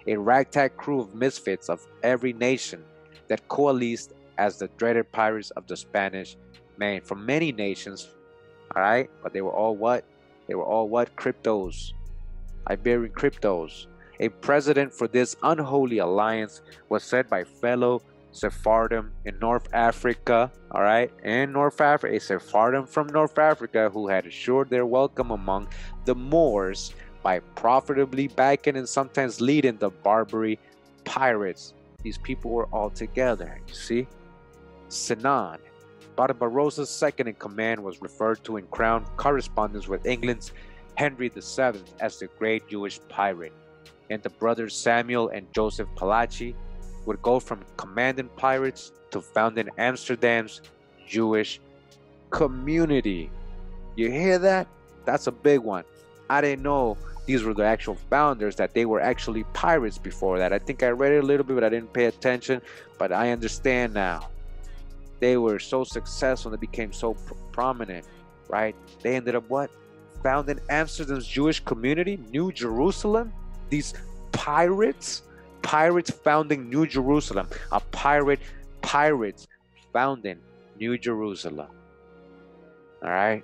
A ragtag crew of misfits of every nation that coalesced as the dreaded pirates of the Spanish Main. From many nations, all right? But they were all what? They were all what? Cryptos. Iberian cryptos. A precedent for this unholy alliance was set by fellow Sephardim in North Africa, all right, in North Africa, a Sephardim from North Africa who had assured their welcome among the Moors by profitably backing and sometimes leading the Barbary pirates. These people were all together, you see. Sinan, Barbarossa's second in command, was referred to in crown correspondence with England's Henry VII as the Great Jewish Pirate, and the brothers Samuel and Joseph Palachi would go from commanding pirates to founding Amsterdam's Jewish community. You hear that? That's a big one. I didn't know these were the actual founders, that they were actually pirates before that. I think I read it a little bit, but I didn't pay attention. But I understand now. They were so successful, they became so prominent, right? They ended up what? Founding Amsterdam's Jewish community, New Jerusalem. These pirates founding New Jerusalem. A pirates founding New Jerusalem. All right.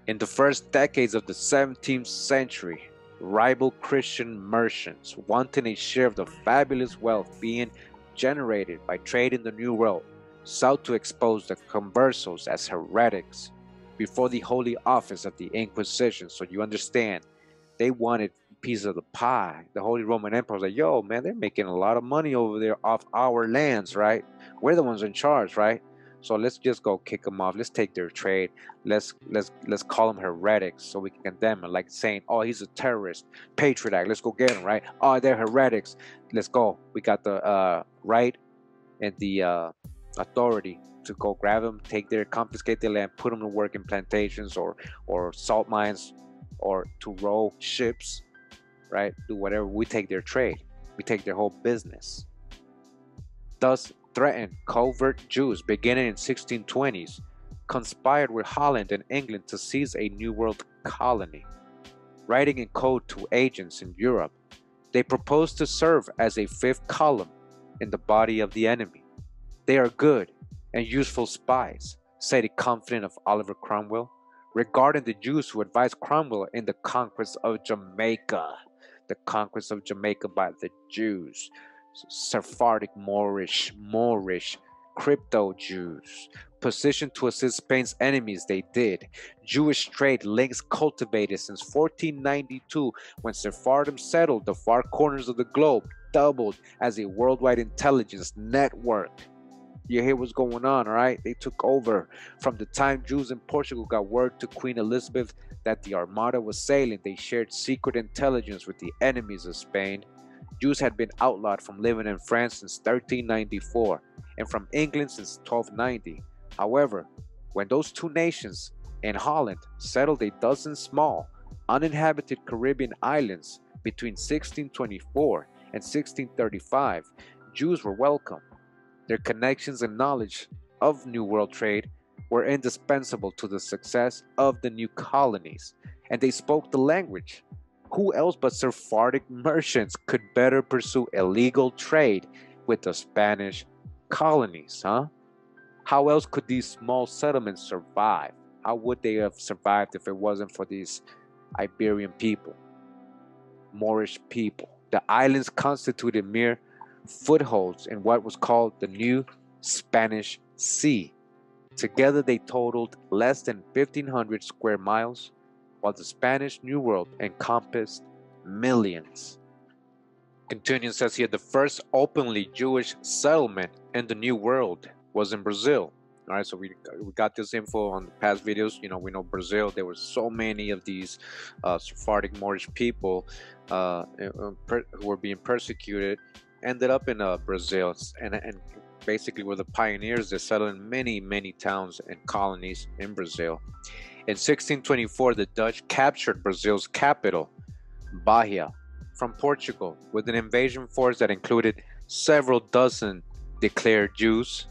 In the first decades of the 17th century, rival Christian merchants, wanting a share of the fabulous wealth being generated by trade in the New World, sought to expose the conversos as heretics before the Holy Office of the Inquisition. So you understand, they wanted a piece of the pie. The Holy Roman Empire was like, yo, man, they're making a lot of money over there off our lands, right? We're the ones in charge, right? So let's just go kick them off. Let's take their trade. Let's call them heretics so we can condemn them. Like saying, oh, he's a terrorist, patriot act. Let's go get him, right? Oh, they're heretics. Let's go. We got the right and the authority to go grab them, take their, confiscate their land, put them to work in plantations or salt mines, or to row ships, right? Do whatever. We take their trade. We take their whole business. Thus threatened covert Jews beginning in 1620s conspired with Holland and England to seize a New World colony. Writing in code to agents in Europe, they proposed to serve as a fifth column in the body of the enemy. They are good and useful spies, said a confidant of Oliver Cromwell, regarding the Jews who advised Cromwell in the conquest of Jamaica. The conquest of Jamaica by the Jews. Sephardic Moorish crypto Jews. Positioned to assist Spain's enemies, they did. Jewish trade links cultivated since 1492, when Sephardim settled the far corners of the globe, doubled as a worldwide intelligence network. You hear what's going on, all right? They took over. From the time Jews in Portugal got word to Queen Elizabeth that the Armada was sailing, they shared secret intelligence with the enemies of Spain. Jews had been outlawed from living in France since 1394 and from England since 1290. However, when those two nations in Holland settled a dozen small, uninhabited Caribbean islands between 1624 and 1635, Jews were welcome. Their connections and knowledge of New World trade were indispensable to the success of the new colonies, and they spoke the language. Who else but Sephardic merchants could better pursue illegal trade with the Spanish colonies, huh? How else could these small settlements survive? How would they have survived if it wasn't for these Iberian people, Moorish people? The islands constituted mere footholds in what was called the New Spanish Sea. Together they totaled less than 1,500 square miles, while the Spanish New World encompassed millions. Continuing says here, the first openly Jewish settlement in the New World was in Brazil. All right, so we got this info on the past videos. You know, we know Brazil, there were so many of these Sephardic Moorish people who were being persecuted, ended up in Brazil, and basically were the pioneers. They settled in many towns and colonies in Brazil. In 1624, the Dutch captured Brazil's capital, Bahia, from Portugal with an invasion force that included several dozen declared Jews.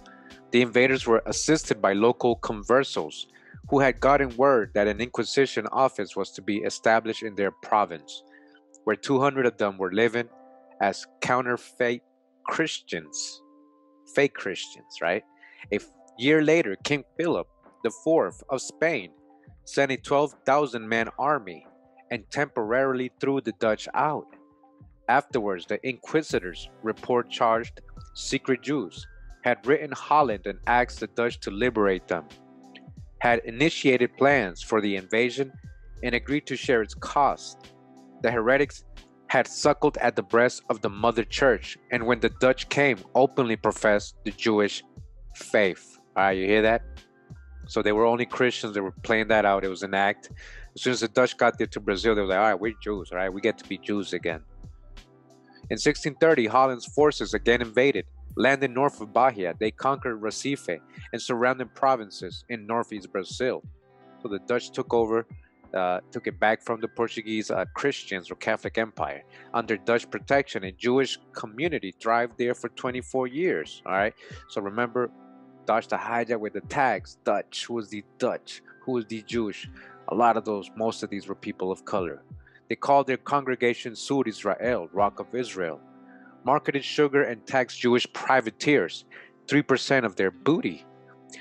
The invaders were assisted by local conversos who had gotten word that an Inquisition office was to be established in their province, where 200 of them were living as counterfeit Christians, fake Christians, right? A year later, King Philip IV of Spain sent a 12,000-man army and temporarily threw the Dutch out. Afterwards, the inquisitors report charged secret Jews had written Holland and asked the Dutch to liberate them, had initiated plans for the invasion and agreed to share its cost. The heretics had suckled at the breast of the Mother Church, and when the Dutch came, openly professed the Jewish faith. All right, you hear that? So they were only Christians. They were playing that out. It was an act. As soon as the Dutch got there to Brazil, they were like, all right, we're Jews. All right, we get to be Jews again. In 1630, Holland's forces again invaded. Landing north of Bahia, they conquered Recife and surrounding provinces in northeast Brazil. So the Dutch took over, took it back from the Portuguese Christians or Catholic Empire. Under Dutch protection, a Jewish community thrived there for 24 years. All right, so remember, Dutch the hijack with the tags. Dutch, who was the Dutch? Who was the Jewish? A lot of those, most of these were people of color. They called their congregation Sur Israel, Rock of Israel. Marketed sugar and taxed Jewish privateers, 3% of their booty.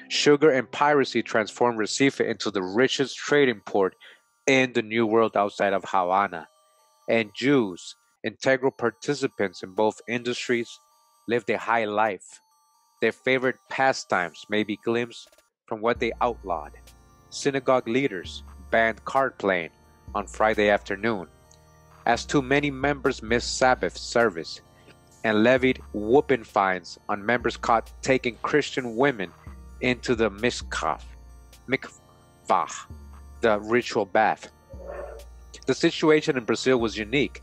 Sugar and piracy transformed Recife into the richest trading port in the New World outside of Havana. And Jews, integral participants in both industries, lived a high life. Their favorite pastimes may be glimpsed from what they outlawed. Synagogue leaders banned card playing on Friday afternoon, as too many members missed Sabbath service, and levied whooping fines on members caught taking Christian women into the mikvah, the ritual bath. The situation in Brazil was unique.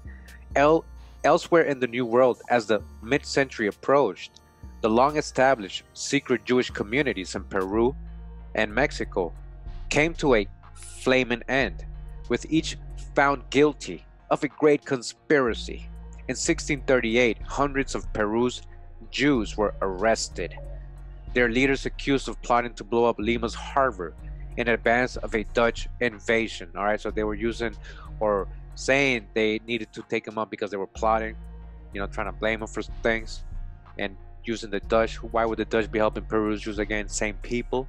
Elsewhere in the New World, as the mid-century approached, the long-established secret Jewish communities in Peru and Mexico came to a flaming end, with each found guilty of a great conspiracy. In 1638, hundreds of Peru's Jews were arrested, their leaders accused of plotting to blow up Lima's harbor in advance of a Dutch invasion. All right, so they were using or saying they needed to take them up because they were plotting, trying to blame them for things and using the Dutch. Why would the Dutch be helping Peru's Jews again? Same people.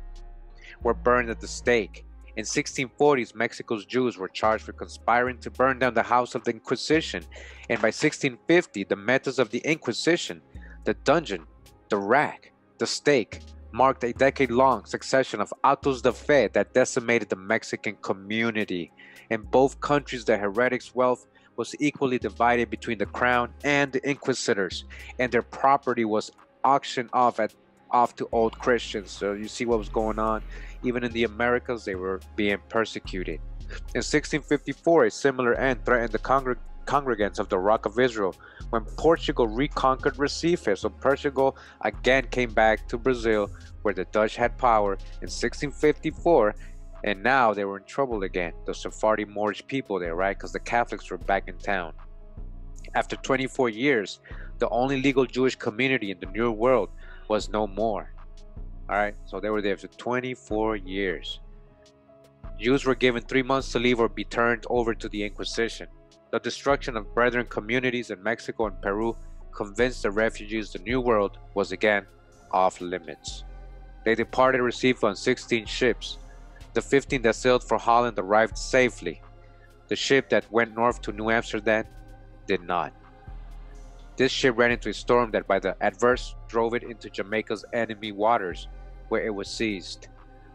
Were burned at the stake. In 1640s, Mexico's Jews were charged for conspiring to burn down the house of the Inquisition. And by 1650, the methods of the Inquisition, the dungeon, the rack, The stake marked a decade-long succession of autos de fe that decimated the Mexican community. In both countries, the heretics' wealth was equally divided between the crown and the inquisitors, and their property was auctioned off to old Christians. So you see what was going on. Even in the Americas, they were being persecuted. In 1654, a similar end threatened the congregants of the Rock of Israel when Portugal reconquered Recife. So Portugal again came back to Brazil, where the Dutch had power in 1654, and now they were in trouble again, the Sephardic Moorish people there, right? Because the Catholics were back in town. After 24 years, the only legal Jewish community in the New World was no more. All right, so they were there for 24 years. Jews were given 3 months to leave or be turned over to the Inquisition. The destruction of brethren communities in Mexico and Peru convinced the refugees the New World was again off limits. They departed Recife on 16 ships. The 15 that sailed for Holland arrived safely. The ship that went north to New Amsterdam did not. This ship ran into a storm that by the adverse drove it into Jamaica's enemy waters, where it was seized.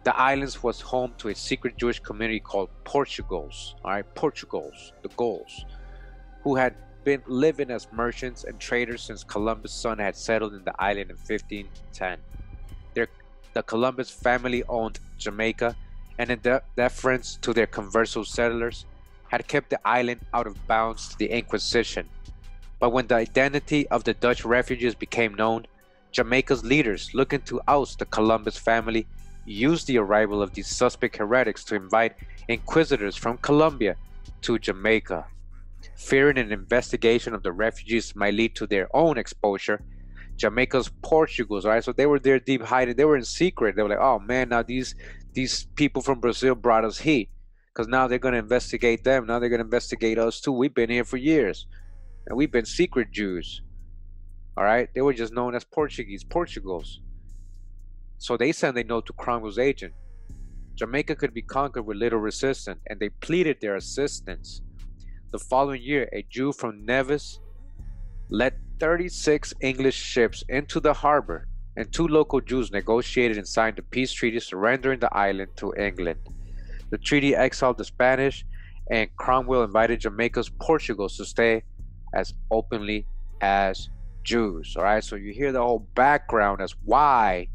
The islands was home to a secret Jewish community called Portugals, the Gauls, who had been living as merchants and traders since Columbus' son had settled in the island in 1510. The Columbus family owned Jamaica, and in deference to their converso settlers, had kept the island out of bounds to the Inquisition. But when the identity of the Dutch refugees became known, Jamaica's leaders, looking to oust the Columbus family, used the arrival of these suspect heretics to invite inquisitors from Colombia to Jamaica. Fearing an investigation of the refugees might lead to their own exposure, Jamaica's Portugals, right? So they were there deep hiding. They were in secret. They were like, oh man, now these people from Brazil brought us heat, because now they're going to investigate them. Now they're going to investigate us too. We've been here for years, and we've been secret Jews. All right, they were just known as Portugals. So they sent a note to Cromwell's agent. Jamaica could be conquered with little resistance, and they pleaded their assistance. The following year, a Jew from Nevis led 36 English ships into the harbor, and 2 local Jews negotiated and signed a peace treaty surrendering the island to England. The treaty exiled the Spanish, and Cromwell invited Jamaica's Portugals to stay as openly as Jews. All right, so you hear the whole background as why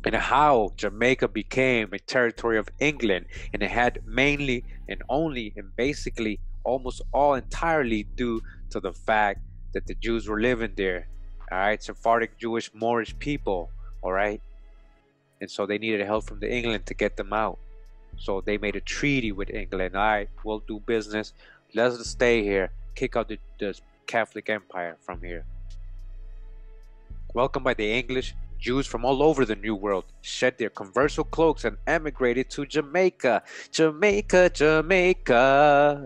and how Jamaica became a territory of England, and it had mainly and only and basically almost all entirely due to the fact that the Jews were living there. All right, Sephardic Jewish Moorish people. All right, and so they needed help from the England to get them out. So they made a treaty with England. All right, we'll do business. Let's stay here. Kick out the Catholic Empire from here. Welcomed by the English, Jews from all over the New World shed their converso cloaks and emigrated to Jamaica. Jamaica,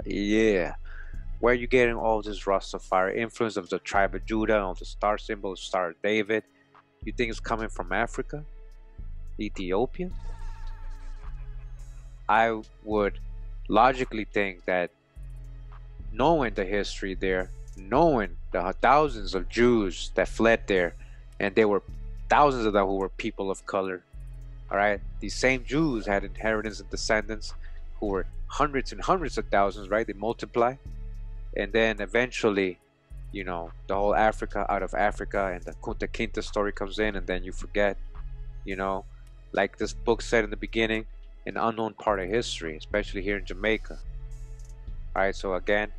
yeah. Where are you getting all this Rastafari influence of the tribe of Judah, of the star symbol, Star of David? You think it's coming from Africa? Ethiopia? I would logically think that, knowing the history there, knowing the thousands of Jews that fled there, and there were thousands of them who were people of color. All right, these same Jews had inheritance and descendants who were hundreds and hundreds of thousands, right? They multiply, and then eventually, you know, the whole Africa out of Africa, and the Kunta Kinte story comes in, and then you forget, you know, like this book said in the beginning, an unknown part of history, especially here in Jamaica. All right, so again,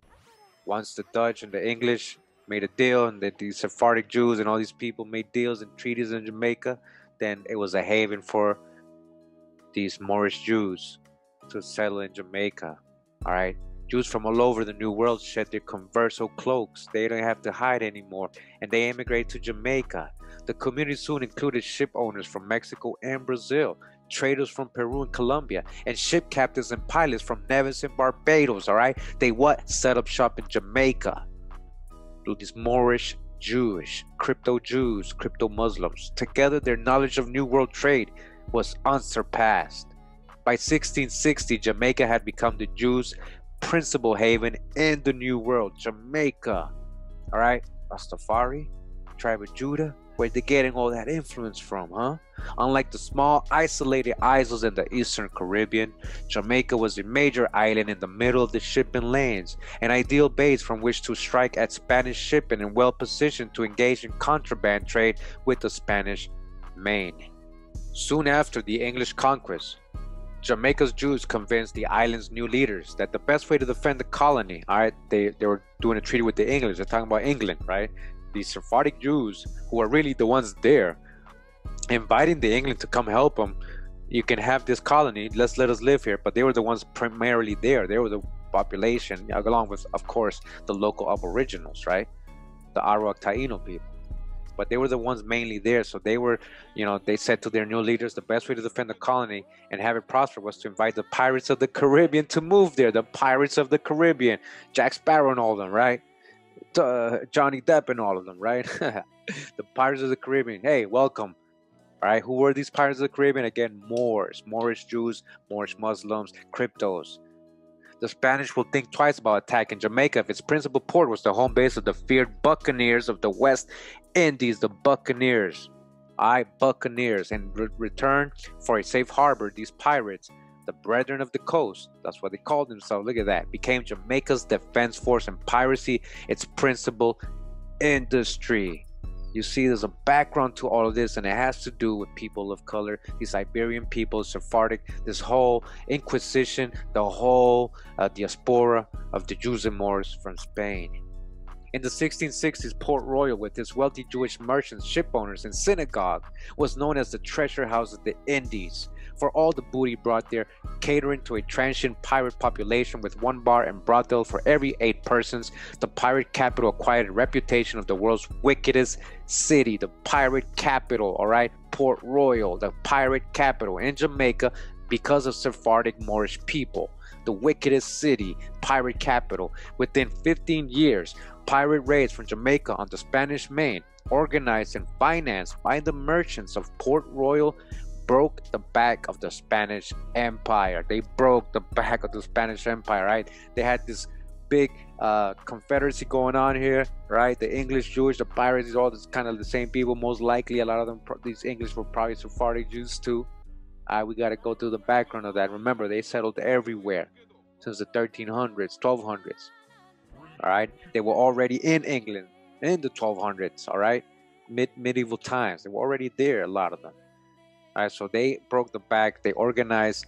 once the Dutch and the English made a deal, and that these Sephardic Jews and all these people made deals and treaties in Jamaica, then it was a haven for these Moorish Jews to settle in Jamaica. All right, Jews from all over the New World shed their converso cloaks. They don't have to hide anymore, and they immigrated to Jamaica. The community soon included ship owners from Mexico and Brazil, traders from Peru and Colombia, and ship captains and pilots from Nevis and Barbados. All right, they set up shop in Jamaica. To these Moorish Jewish, crypto Jews, crypto Muslims. Together, their knowledge of New World trade was unsurpassed. By 1660, Jamaica had become the Jews' principal haven in the New World. Jamaica, all right, Rastafari, tribe of Judah? Where they getting all that influence from, huh? Unlike the small, isolated isles in the eastern Caribbean, Jamaica was a major island in the middle of the shipping lanes, an ideal base from which to strike at Spanish shipping and well positioned to engage in contraband trade with the Spanish Main. Soon after the English conquest, Jamaica's Jews convinced the island's new leaders that the best way to defend the colony, all right, they were doing a treaty with the English, they're talking about England, right? These Sephardic Jews, who are really the ones there, inviting the England to come help them. You can have this colony, let us live here. But they were the ones primarily there. They were the population, along with, of course, the local aboriginals, right? The Arawak Taino people. But they were the ones mainly there. So they were, they said to their new leaders, the best way to defend the colony and have it prosper was to invite the pirates of the Caribbean to move there. The pirates of the Caribbean, Jack Sparrow and all of them, right? Johnny Depp and all of them, right? The Pirates of the Caribbean. Hey, welcome. All right, who were these Pirates of the Caribbean? Again, Moorish Jews, Moorish Muslims, cryptos. The Spanish will think twice about attacking Jamaica if its principal port was the home base of the feared Buccaneers of the West Indies, the Buccaneers. Buccaneers. In return for a safe harbor, these pirates, the Brethren of the Coast, that's what they called themselves, look at that, became Jamaica's defense force, and piracy its principal industry. You see, there's a background to all of this, and it has to do with people of color, these Iberian people, Sephardic, this whole Inquisition, the whole diaspora of the Jews and Moors from Spain. In the 1660s, Port Royal, with its wealthy Jewish merchants, ship owners, and synagogue, was known as the treasure house of the Indies, for all the booty brought there, catering to a transient pirate population with one bar and brothel for every 8 persons. The pirate capital acquired a reputation of the world's wickedest city, the pirate capital, all right? Port Royal, the pirate capital in Jamaica, because of Sephardic Moorish people. The wickedest city, pirate capital. Within 15 years, pirate raids from Jamaica on the Spanish Main, organized and financed by the merchants of Port Royal, broke the back of the Spanish Empire. They broke the back of the Spanish Empire, right? They had this big confederacy going on here, right? The English Jewish, the pirates, all this kind of the same people. Most likely, a lot of them, these English were probably Sephardic Jews too. We got to go through the background of that. Remember, they settled everywhere since the 1300s, 1200s. All right, they were already in England in the 1200s. All right, medieval times. They were already there, a lot of them. All right, so they broke the back. They organized,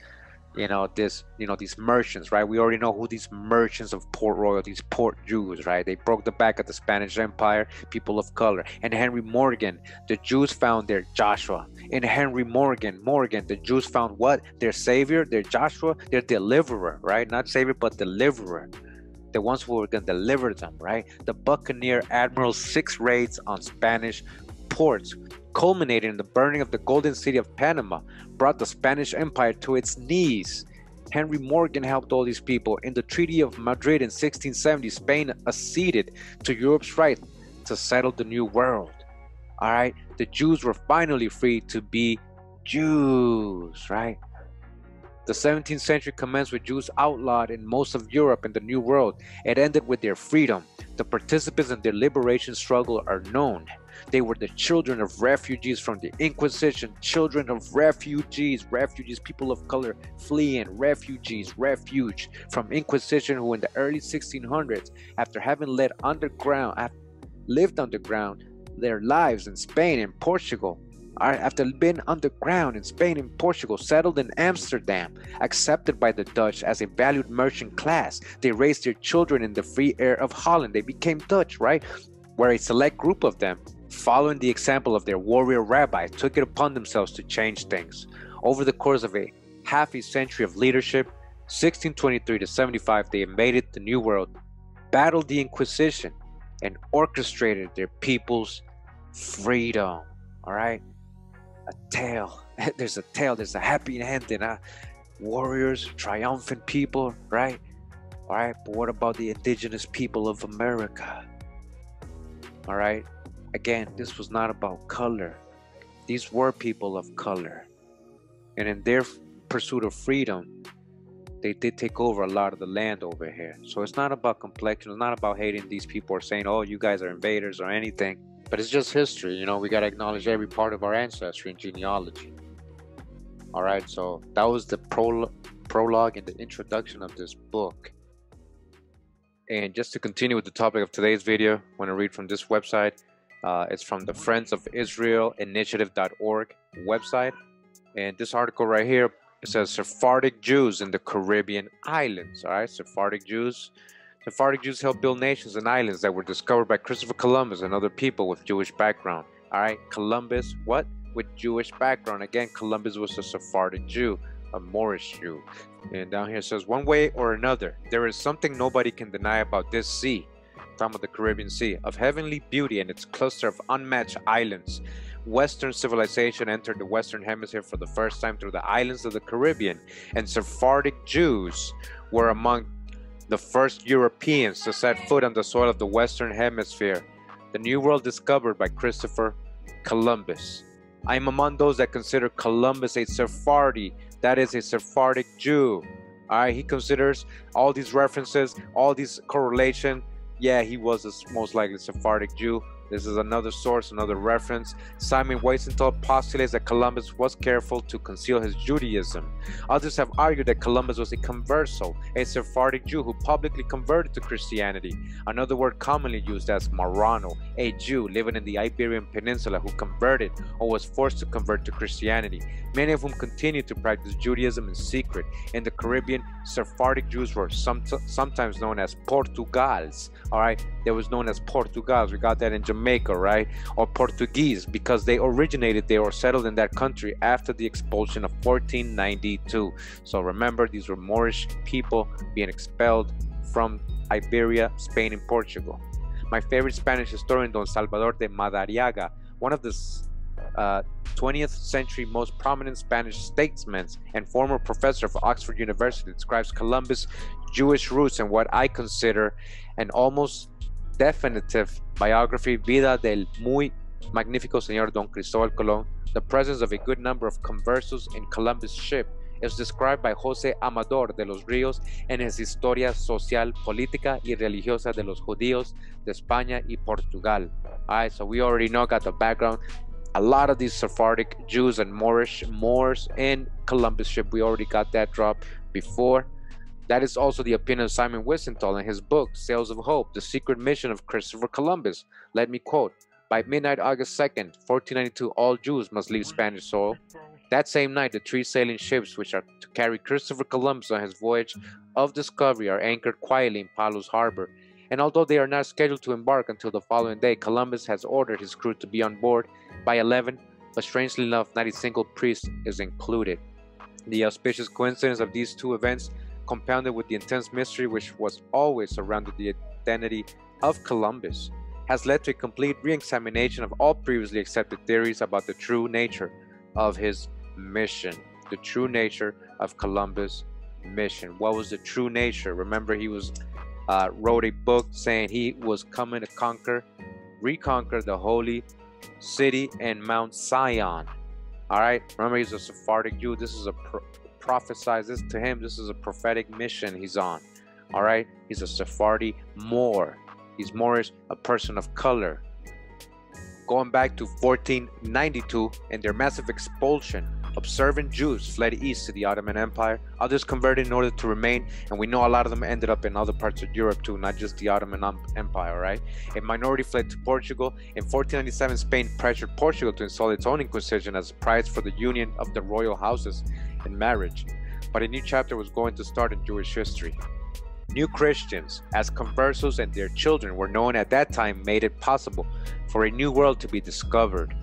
these merchants, right? We already know who these merchants of Port Royal, these port Jews, right? They broke the back of the Spanish Empire, people of color. And Henry Morgan, the Jews found their Joshua. In Henry Morgan, the Jews found what? Their savior, their Joshua, their deliverer, right? Not savior, but deliverer. The ones who were going to deliver them, right? The Buccaneer Admiral's 6 raids on Spanish ports, culminating in the burning of the Golden City of Panama, brought the Spanish Empire to its knees. Henry Morgan helped all these people. In the Treaty of Madrid in 1670, Spain acceded to Europe's right to settle the New World. All right, the Jews were finally free to be Jews, right? The 17th century commenced with Jews outlawed in most of Europe and the New World. It ended with their freedom. The participants in their liberation struggle are known. They were the children of refugees from the Inquisition, children of refugees, people of color fleeing, refuge from Inquisition, who in the early 1600s, after having lived underground their lives in Spain and Portugal, after being underground in Spain and Portugal, settled in Amsterdam, accepted by the Dutch as a valued merchant class. They raised their children in the free air of Holland. They became Dutch, right? Where a select group of them, following the example of their warrior rabbi, took it upon themselves to change things. Over the course of half a century of leadership, 1623 to 75, they invaded the New World, battled the Inquisition, and orchestrated their people's freedom. All right? There's a happy ending. Warriors, triumphant people, right? All right, but what about the indigenous people of America? All right, again, this was not about color. These were people of color. And in their pursuit of freedom, they did take over a lot of the land over here. So it's not about complexion. It's not about hating these people or saying, oh, you guys are invaders or anything. But it's just history, you know, we got to acknowledge every part of our ancestry and genealogy. All right, so that was the prologue and the introduction of this book. And just to continue with the topic of today's video, I want to read from this website. It's from the Friends of Israel Initiative.org website. And this article right here, it says Sephardic Jews in the Caribbean islands. All right, Sephardic Jews. Sephardic Jews helped build nations and islands that were discovered by Christopher Columbus and other people with Jewish background. All right, Columbus, what? With Jewish background. Again, Columbus was a Sephardic Jew, a Moorish Jew. And down here it says, one way or another, there is something nobody can deny about this sea, talking about the Caribbean Sea, of heavenly beauty and its cluster of unmatched islands. Western civilization entered the Western Hemisphere for the first time through the islands of the Caribbean, and Sephardic Jews were among the first Europeans to set foot on the soil of the Western Hemisphere. The New World discovered by Christopher Columbus. I am among those that consider Columbus a Sephardi, that is a Sephardic Jew. Alright, he considers all these references, all these correlation. Yeah, he was a most likely Sephardic Jew. This is another source, another reference. Simon Wiesenthal postulates that Columbus was careful to conceal his Judaism. Others have argued that Columbus was a converso, a Sephardic Jew who publicly converted to Christianity. Another word commonly used as Marrano, a Jew living in the Iberian peninsula who converted or was forced to convert to Christianity, many of whom continued to practice Judaism in secret. In the Caribbean, Sephardic Jews were sometimes known as Portugals. Alright, they was known as Portugals. We got that in Jamaica, right? Or Portuguese, because they originated there or settled in that country after the expulsion of 1492. So remember, these were Moorish people being expelled from Iberia, Spain, and Portugal. My favorite Spanish historian, Don Salvador de Madariaga, one of the 20th century most prominent Spanish statesmen and former professor of Oxford University, describes Columbus' Jewish roots in what I consider an almost definitive biography, Vida del muy magnífico señor Don Cristóbal Colón. The presence of a good number of conversos in Columbus' ship is described by José Amador de los Ríos en his Historia Social, Política y Religiosa de los Judíos de España y Portugal. Alright, so we already know, got the background. A lot of these Sephardic Jews and Moors in Columbus ship, we already got that drop before. That is also the opinion of Simon Wiesenthal in his book, Sails of Hope, The Secret Mission of Christopher Columbus. Let me quote, by midnight, August 2nd, 1492, all Jews must leave Spanish soil. That same night, the 3 sailing ships which are to carry Christopher Columbus on his voyage of discovery are anchored quietly in Palos Harbor. And although they are not scheduled to embark until the following day, Columbus has ordered his crew to be on board by 11, but strangely enough, not a single priest is included. The auspicious coincidence of these two events, compounded with the intense mystery which was always surrounded the identity of Columbus, has led to a complete re-examination of all previously accepted theories about the true nature of his mission. The true nature of Columbus' mission. What was the true nature? Remember, he wrote a book saying he was coming to reconquer the holy city and Mount Zion. All right, remember, he's a Sephardic Jew. This is a prophesies this to him. This is a prophetic mission he's on. All right, he's a Sephardi Moor. He's Moorish, a person of color. Going back to 1492 and their massive expulsion, observant Jews fled east to the Ottoman Empire. Others converted in order to remain, and we know a lot of them ended up in other parts of Europe too, not just the Ottoman Empire, right? A minority fled to Portugal. In 1497, Spain pressured Portugal to install its own Inquisition as a price for the union of the royal houses in marriage. But a new chapter was going to start in Jewish history. New Christians, as conversos and their children were known at that time, made it possible for a new world to be discovered.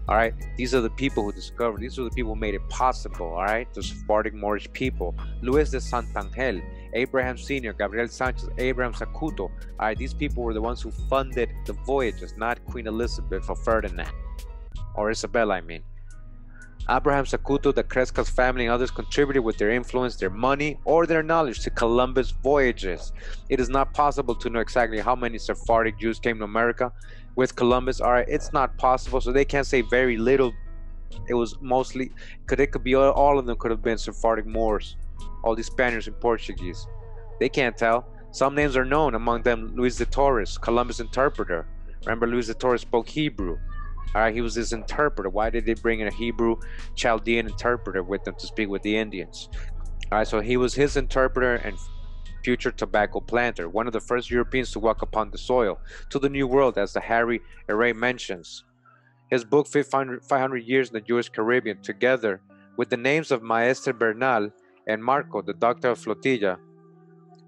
All right, these are the people who discovered, these are the people who made it possible. All right, the Sephardic Moorish people. Luis de Santangel, Abraham Sr., Gabriel Sanchez, Abraham Sacuto. All right, these people were the ones who funded the voyages, not Queen Elizabeth or Ferdinand, or Isabella, I mean. Abraham Sacuto, the Crescas family, and others contributed with their influence, their money, or their knowledge to Columbus' voyages. It is not possible to know exactly how many Sephardic Jews came to America with Columbus. All right, it's not possible, so they can't say very little. It was mostly, it could be all of them could have been Sephardic Moors, all these Spaniards and Portuguese. They can't tell. Some names are known, among them Luis de Torres, Columbus' interpreter. Remember, Luis de Torres spoke Hebrew. All right, he was his interpreter. Why did they bring in a Hebrew Chaldean interpreter with them to speak with the Indians? All right, so he was his interpreter and future tobacco planter, one of the first Europeans to walk upon the soil to the New World, as the Harry Array mentions. His book 500 Years in the Jewish Caribbean, together with the names of Maestre Bernal and Marco, the doctor of Flotilla,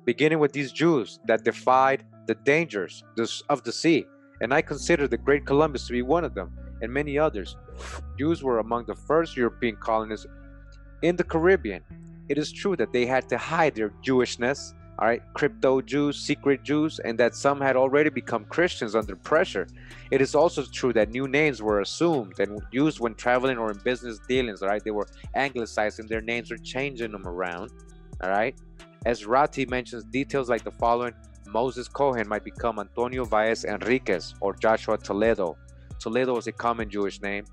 beginning with these Jews that defied the dangers of the sea. And I consider the great Columbus to be one of them, and many others. Jews were among the first European colonists in the Caribbean. It is true that they had to hide their Jewishness, all right, crypto Jews, secret Jews, and that some had already become Christians under pressure. It is also true that new names were assumed and used when traveling or in business dealings, all right? They were anglicizing their names or changing them around, all right? As Ratti mentions details like the following: Moses Cohen might become Antonio Baez Enriquez or Joshua Toledo. Toledo was a common Jewish name.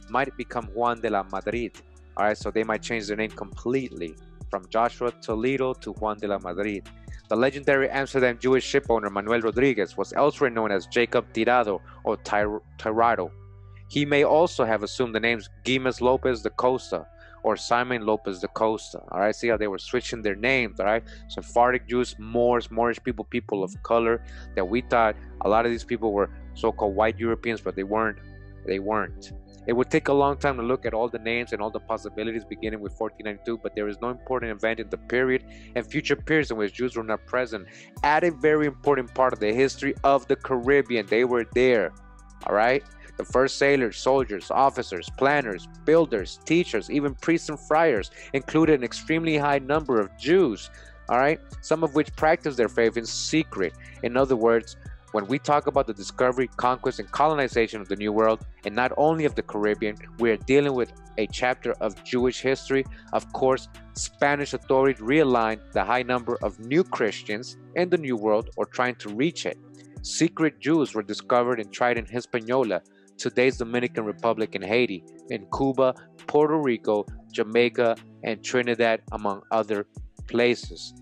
Might become Juan de la Madrid. All right, so they might change their name completely from Joshua Toledo to Juan de la Madrid. The legendary Amsterdam Jewish ship owner Manuel Rodriguez was elsewhere known as Jacob Tirado or Tirado. He may also have assumed the names Gimes Lopez da Costa or Simon Lopez da Costa. All right, see how they were switching their names. All right, Sephardic Jews, Moors, Moorish people, people of color, that we thought a lot of these people were so-called white Europeans, but they weren't. They weren't. It would take a long time to look at all the names and all the possibilities beginning with 1492, but there is no important event in the period and future periods in which Jews were not present at a very important part of the history of the Caribbean. They were there, all right? The first sailors, soldiers, officers, planners, builders, teachers, even priests and friars included an extremely high number of Jews, all right? Some of which practiced their faith in secret. In other words, when we talk about the discovery, conquest, and colonization of the New World, and not only of the Caribbean, we are dealing with a chapter of Jewish history. Of course, Spanish authorities realigned the high number of new Christians in the New World or trying to reach it. Secret Jews were discovered and tried in Hispaniola, today's Dominican Republic and Haiti, in Cuba, Puerto Rico, Jamaica, and Trinidad, among other places.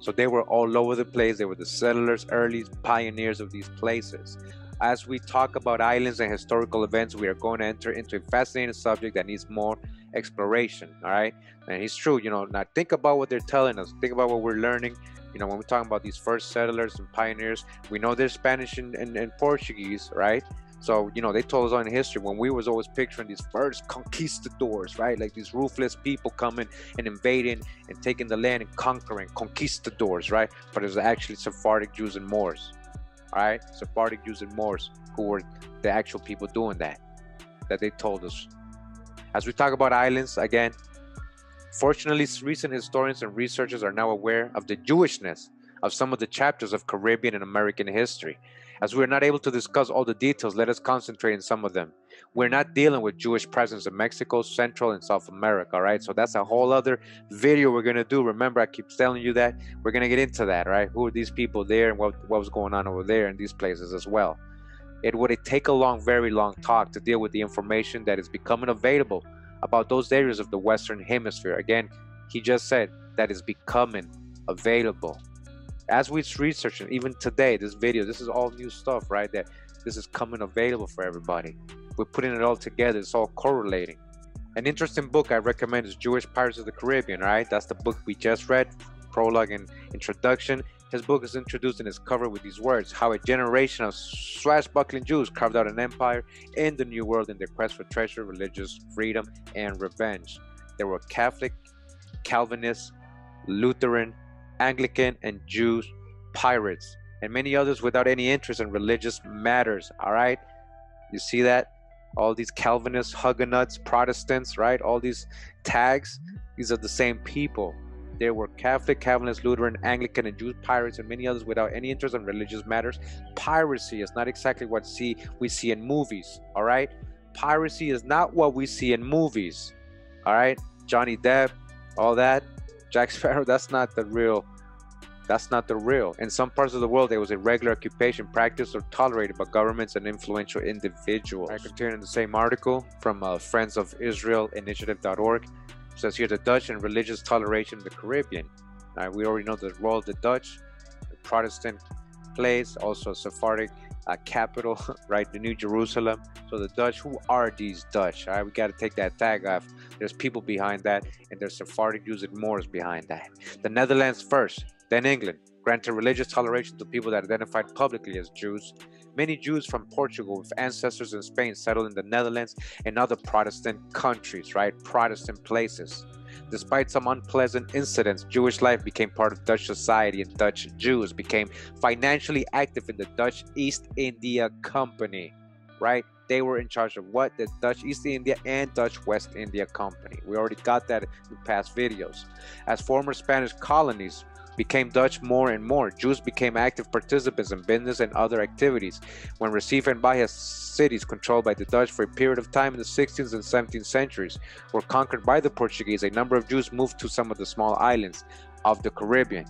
So they were all over the place. They were the settlers, early pioneers of these places. As we talk about islands and historical events, we are going to enter into a fascinating subject that needs more exploration, all right? And it's true, you know, now think about what they're telling us. Think about what we're learning. You know, when we're talking about these first settlers and pioneers, we know they're Spanish and Portuguese, right? So, you know, they told us on history when we was always picturing these first conquistadors, right? Like these ruthless people coming and invading and taking the land and conquering, conquistadors, right? But it was actually Sephardic Jews and Moors, all right? Sephardic Jews and Moors who were the actual people doing that they told us. As we talk about islands, again, fortunately, recent historians and researchers are now aware of the Jewishness of some of the chapters of Caribbean and American history. As we are not able to discuss all the details, let us concentrate on some of them. We're not dealing with Jewish presence in Mexico, Central, and South America, all right? So that's a whole other video we're going to do. Remember, I keep telling you that. We're going to get into that, right? Who are these people there and what was going on over there in these places as well. It would take a very long talk to deal with the information that is becoming available about those areas of the Western Hemisphere. Again, he just said that is becoming available. As we research, and even today, this video, this is all new stuff, right? That this is coming available for everybody. We're putting it all together. It's all correlating. An interesting book I recommend is Jewish Pirates of the Caribbean, right? That's the book we just read, prologue and introduction. His book is introduced and is covered with these words: how a generation of swashbuckling Jews carved out an empire in the New World in their quest for treasure, religious freedom, and revenge. There were Catholic, Calvinist, Lutheran, Anglican, and Jews pirates, and many others without any interest in religious matters, all right? You see that? All these Calvinists, Huguenots, Protestants, right? All these tags, these are the same people. There were Catholic, Calvinist, Lutheran, Anglican, and Jews pirates, and many others without any interest in religious matters. Piracy is not exactly what we see in movies, all right? Piracy is not what we see in movies, all right? Johnny Depp, all that, Jack Sparrow, that's not the real. In some parts of the world, there was a regular occupation practiced or tolerated by governments and influential individuals. I continue in the same article from Friends of Israel Initiative.org. It says here, the Dutch and religious toleration in the Caribbean. We already know the role of the Dutch, the Protestant place, also Sephardic capital, right? The New Jerusalem. So the Dutch, who are these Dutch? All right, we got to take that tag off. There's people behind that, and there's Sephardic Jews and Moors behind that. The Netherlands first, then England, granted religious toleration to people that identified publicly as Jews. Many Jews from Portugal with ancestors in Spain settled in the Netherlands and other Protestant countries, right? Protestant places. Despite some unpleasant incidents, Jewish life became part of Dutch society, and Dutch Jews became financially active in the Dutch East India Company, right? They were in charge of what? The Dutch East India and Dutch West India Company. We already got that in past videos. As former Spanish colonies became Dutch more and more, Jews became active participants in business and other activities. When Recife and Bahia, cities controlled by the Dutch for a period of time in the 16th and 17th centuries, were conquered by the Portuguese, a number of Jews moved to some of the small islands of the Caribbean.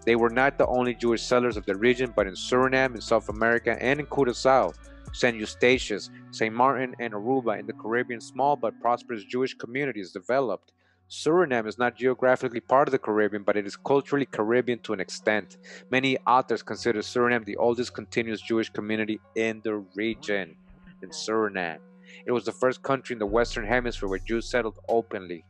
They were not the only Jewish settlers of the region, but in Suriname, in South America, and in Curaçao, St. Eustatius, St. Martin, and Aruba in the Caribbean, small but prosperous Jewish communities developed. Suriname is not geographically part of the Caribbean, but it is culturally Caribbean to an extent. Many authors consider Suriname the oldest continuous Jewish community in the region. In Suriname, it was the first country in the Western Hemisphere where Jews settled openly.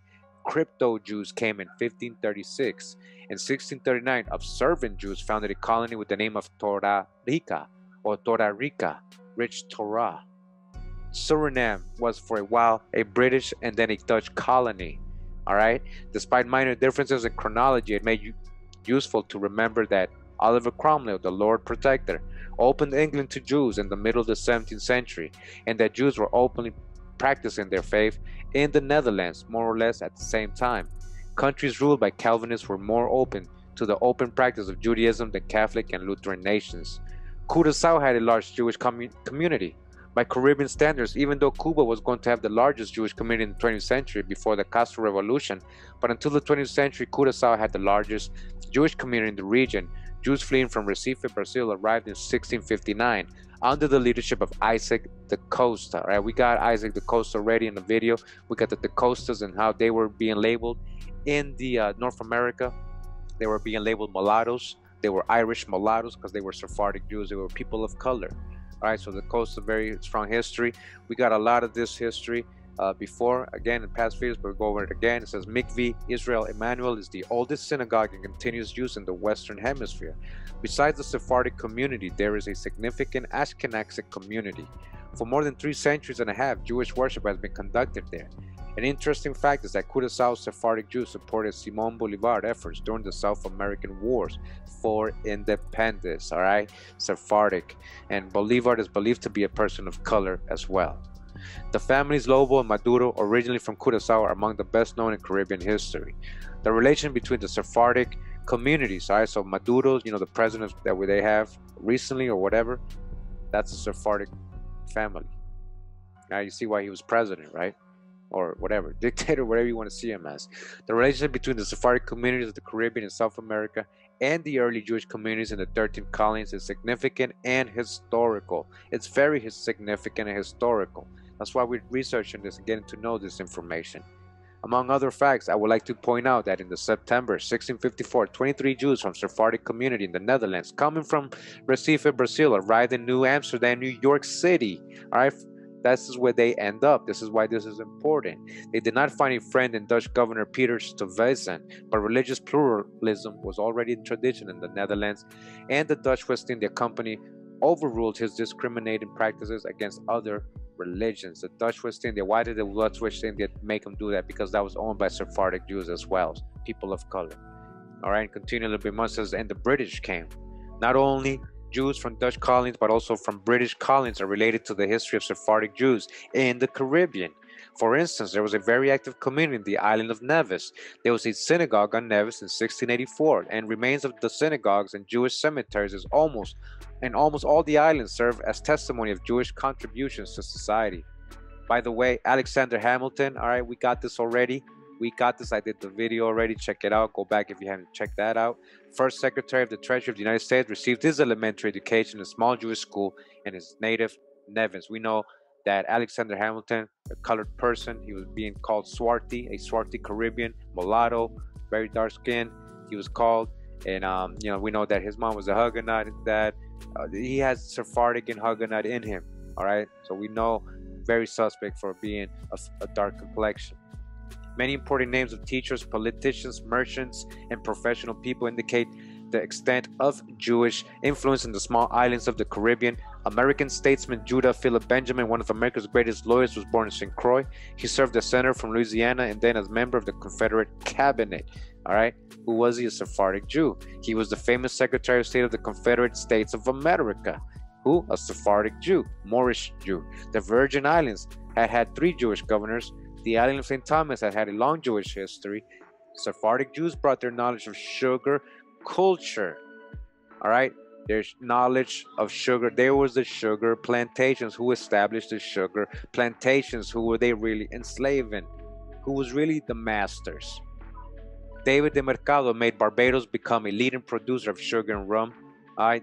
Crypto Jews came in 1536. In 1639, observant Jews founded a colony with the name of Torah Rica, or Torah Rica, rich Torah. Suriname was for a while a British and then a Dutch colony. All right. Despite minor differences in chronology, it made you useful to remember that Oliver Cromwell, the Lord Protector, opened England to Jews in the middle of the 17th century, and that Jews were openly practicing their faith in the Netherlands more or less at the same time. Countries ruled by Calvinists were more open to the open practice of Judaism than Catholic and Lutheran nations. Curaçao had a large Jewish community. By Caribbean standards, even though Cuba was going to have the largest Jewish community in the 20th century before the Castro Revolution, but until the 20th century, Curaçao had the largest Jewish community in the region. Jews fleeing from Recife, Brazil, arrived in 1659 under the leadership of Isaac da Costa. Right, we got Isaac da Costa already in the video. We got the da Costas and how they were being labeled in the North America. They were being labeled mulattoes. They were Irish mulattoes because they were Sephardic Jews. They were people of color. All right, so the coast is a very strong history. We got a lot of this history before, again, in past videos, but we'll go over it again. It says Mikveh Israel Emmanuel is the oldest synagogue in continuous use in the Western Hemisphere. Besides the Sephardic community, there is a significant Ashkenazic community. For more than 3 centuries and a half, Jewish worship has been conducted there. An interesting fact is that Curaçao Sephardic Jews supported Simón Bolívar's efforts during the South American Wars for independence, all right? Sephardic. And Bolívar is believed to be a person of color as well. The families Lobo and Maduro, originally from Curaçao, are among the best known in Caribbean history. The relation between the Sephardic communities, all right? So Maduro's, the president that they have recently or whatever, that's a Sephardic family. Now you see why he was president, right? Or whatever, dictator, whatever you want to see him as. The relationship between the Sephardic communities of the Caribbean and South America and the early Jewish communities in the 13 colonies is significant and historical. It's very significant and historical. That's why we're researching this and getting to know this information. Among other facts, I would like to point out that in the September 1654, 23 Jews from Sephardic community in the Netherlands, coming from Recife, Brazil, arrived in New Amsterdam, New York City. All right. This is where they end up. This is why this is important. They did not find a friend in Dutch Governor Peter Stuyvesant, but religious pluralism was already in tradition in the Netherlands, and the Dutch West India Company overruled his discriminating practices against other religions. The Dutch West India, why did the Dutch West India make them do that? Because that was owned by Sephardic Jews as well, people of color. All right, continue a little bit more. It says, and the British came. Not only Jews from Dutch colonies, but also from British colonies are related to the history of Sephardic Jews in the Caribbean. For instance, there was a very active community in the island of Nevis. There was a synagogue on Nevis in 1684, and remains of the synagogues and Jewish cemeteries is almost all the islands serve as testimony of Jewish contributions to society. By the way, Alexander Hamilton, all right, we got this already. We got this. I did the video already. Check it out. Go back if you haven't checked that out. First Secretary of the Treasury of the United States, received his elementary education in a small Jewish school in his native Nevis. We know that Alexander Hamilton, a colored person, he was being called Swarty, a Swarty Caribbean, mulatto, very dark skin. He was called, and we know that his mom was a Huguenot, his dad, He has Sephardic and Huguenot in him. All right, so we know very suspect for being a dark complexion. Many important names of teachers, politicians, merchants, and professional people indicate the extent of Jewish influence in the small islands of the Caribbean. American statesman Judah Philip Benjamin, one of America's greatest lawyers, was born in St. Croix. He served as senator from Louisiana and then as member of the Confederate cabinet. All right, who was he? A Sephardic Jew. He was the famous Secretary of State of the Confederate States of America. Who? A Sephardic Jew, Moorish Jew. The Virgin Islands had 3 Jewish governors. The island of St. Thomas had a long Jewish history. Sephardic Jews brought their knowledge of sugar culture. All right, there's knowledge of sugar. There was the sugar plantations. Who established the sugar plantations? Who were they really enslaving? Who was really the masters? David de Mercado made Barbados become a leading producer of sugar and rum.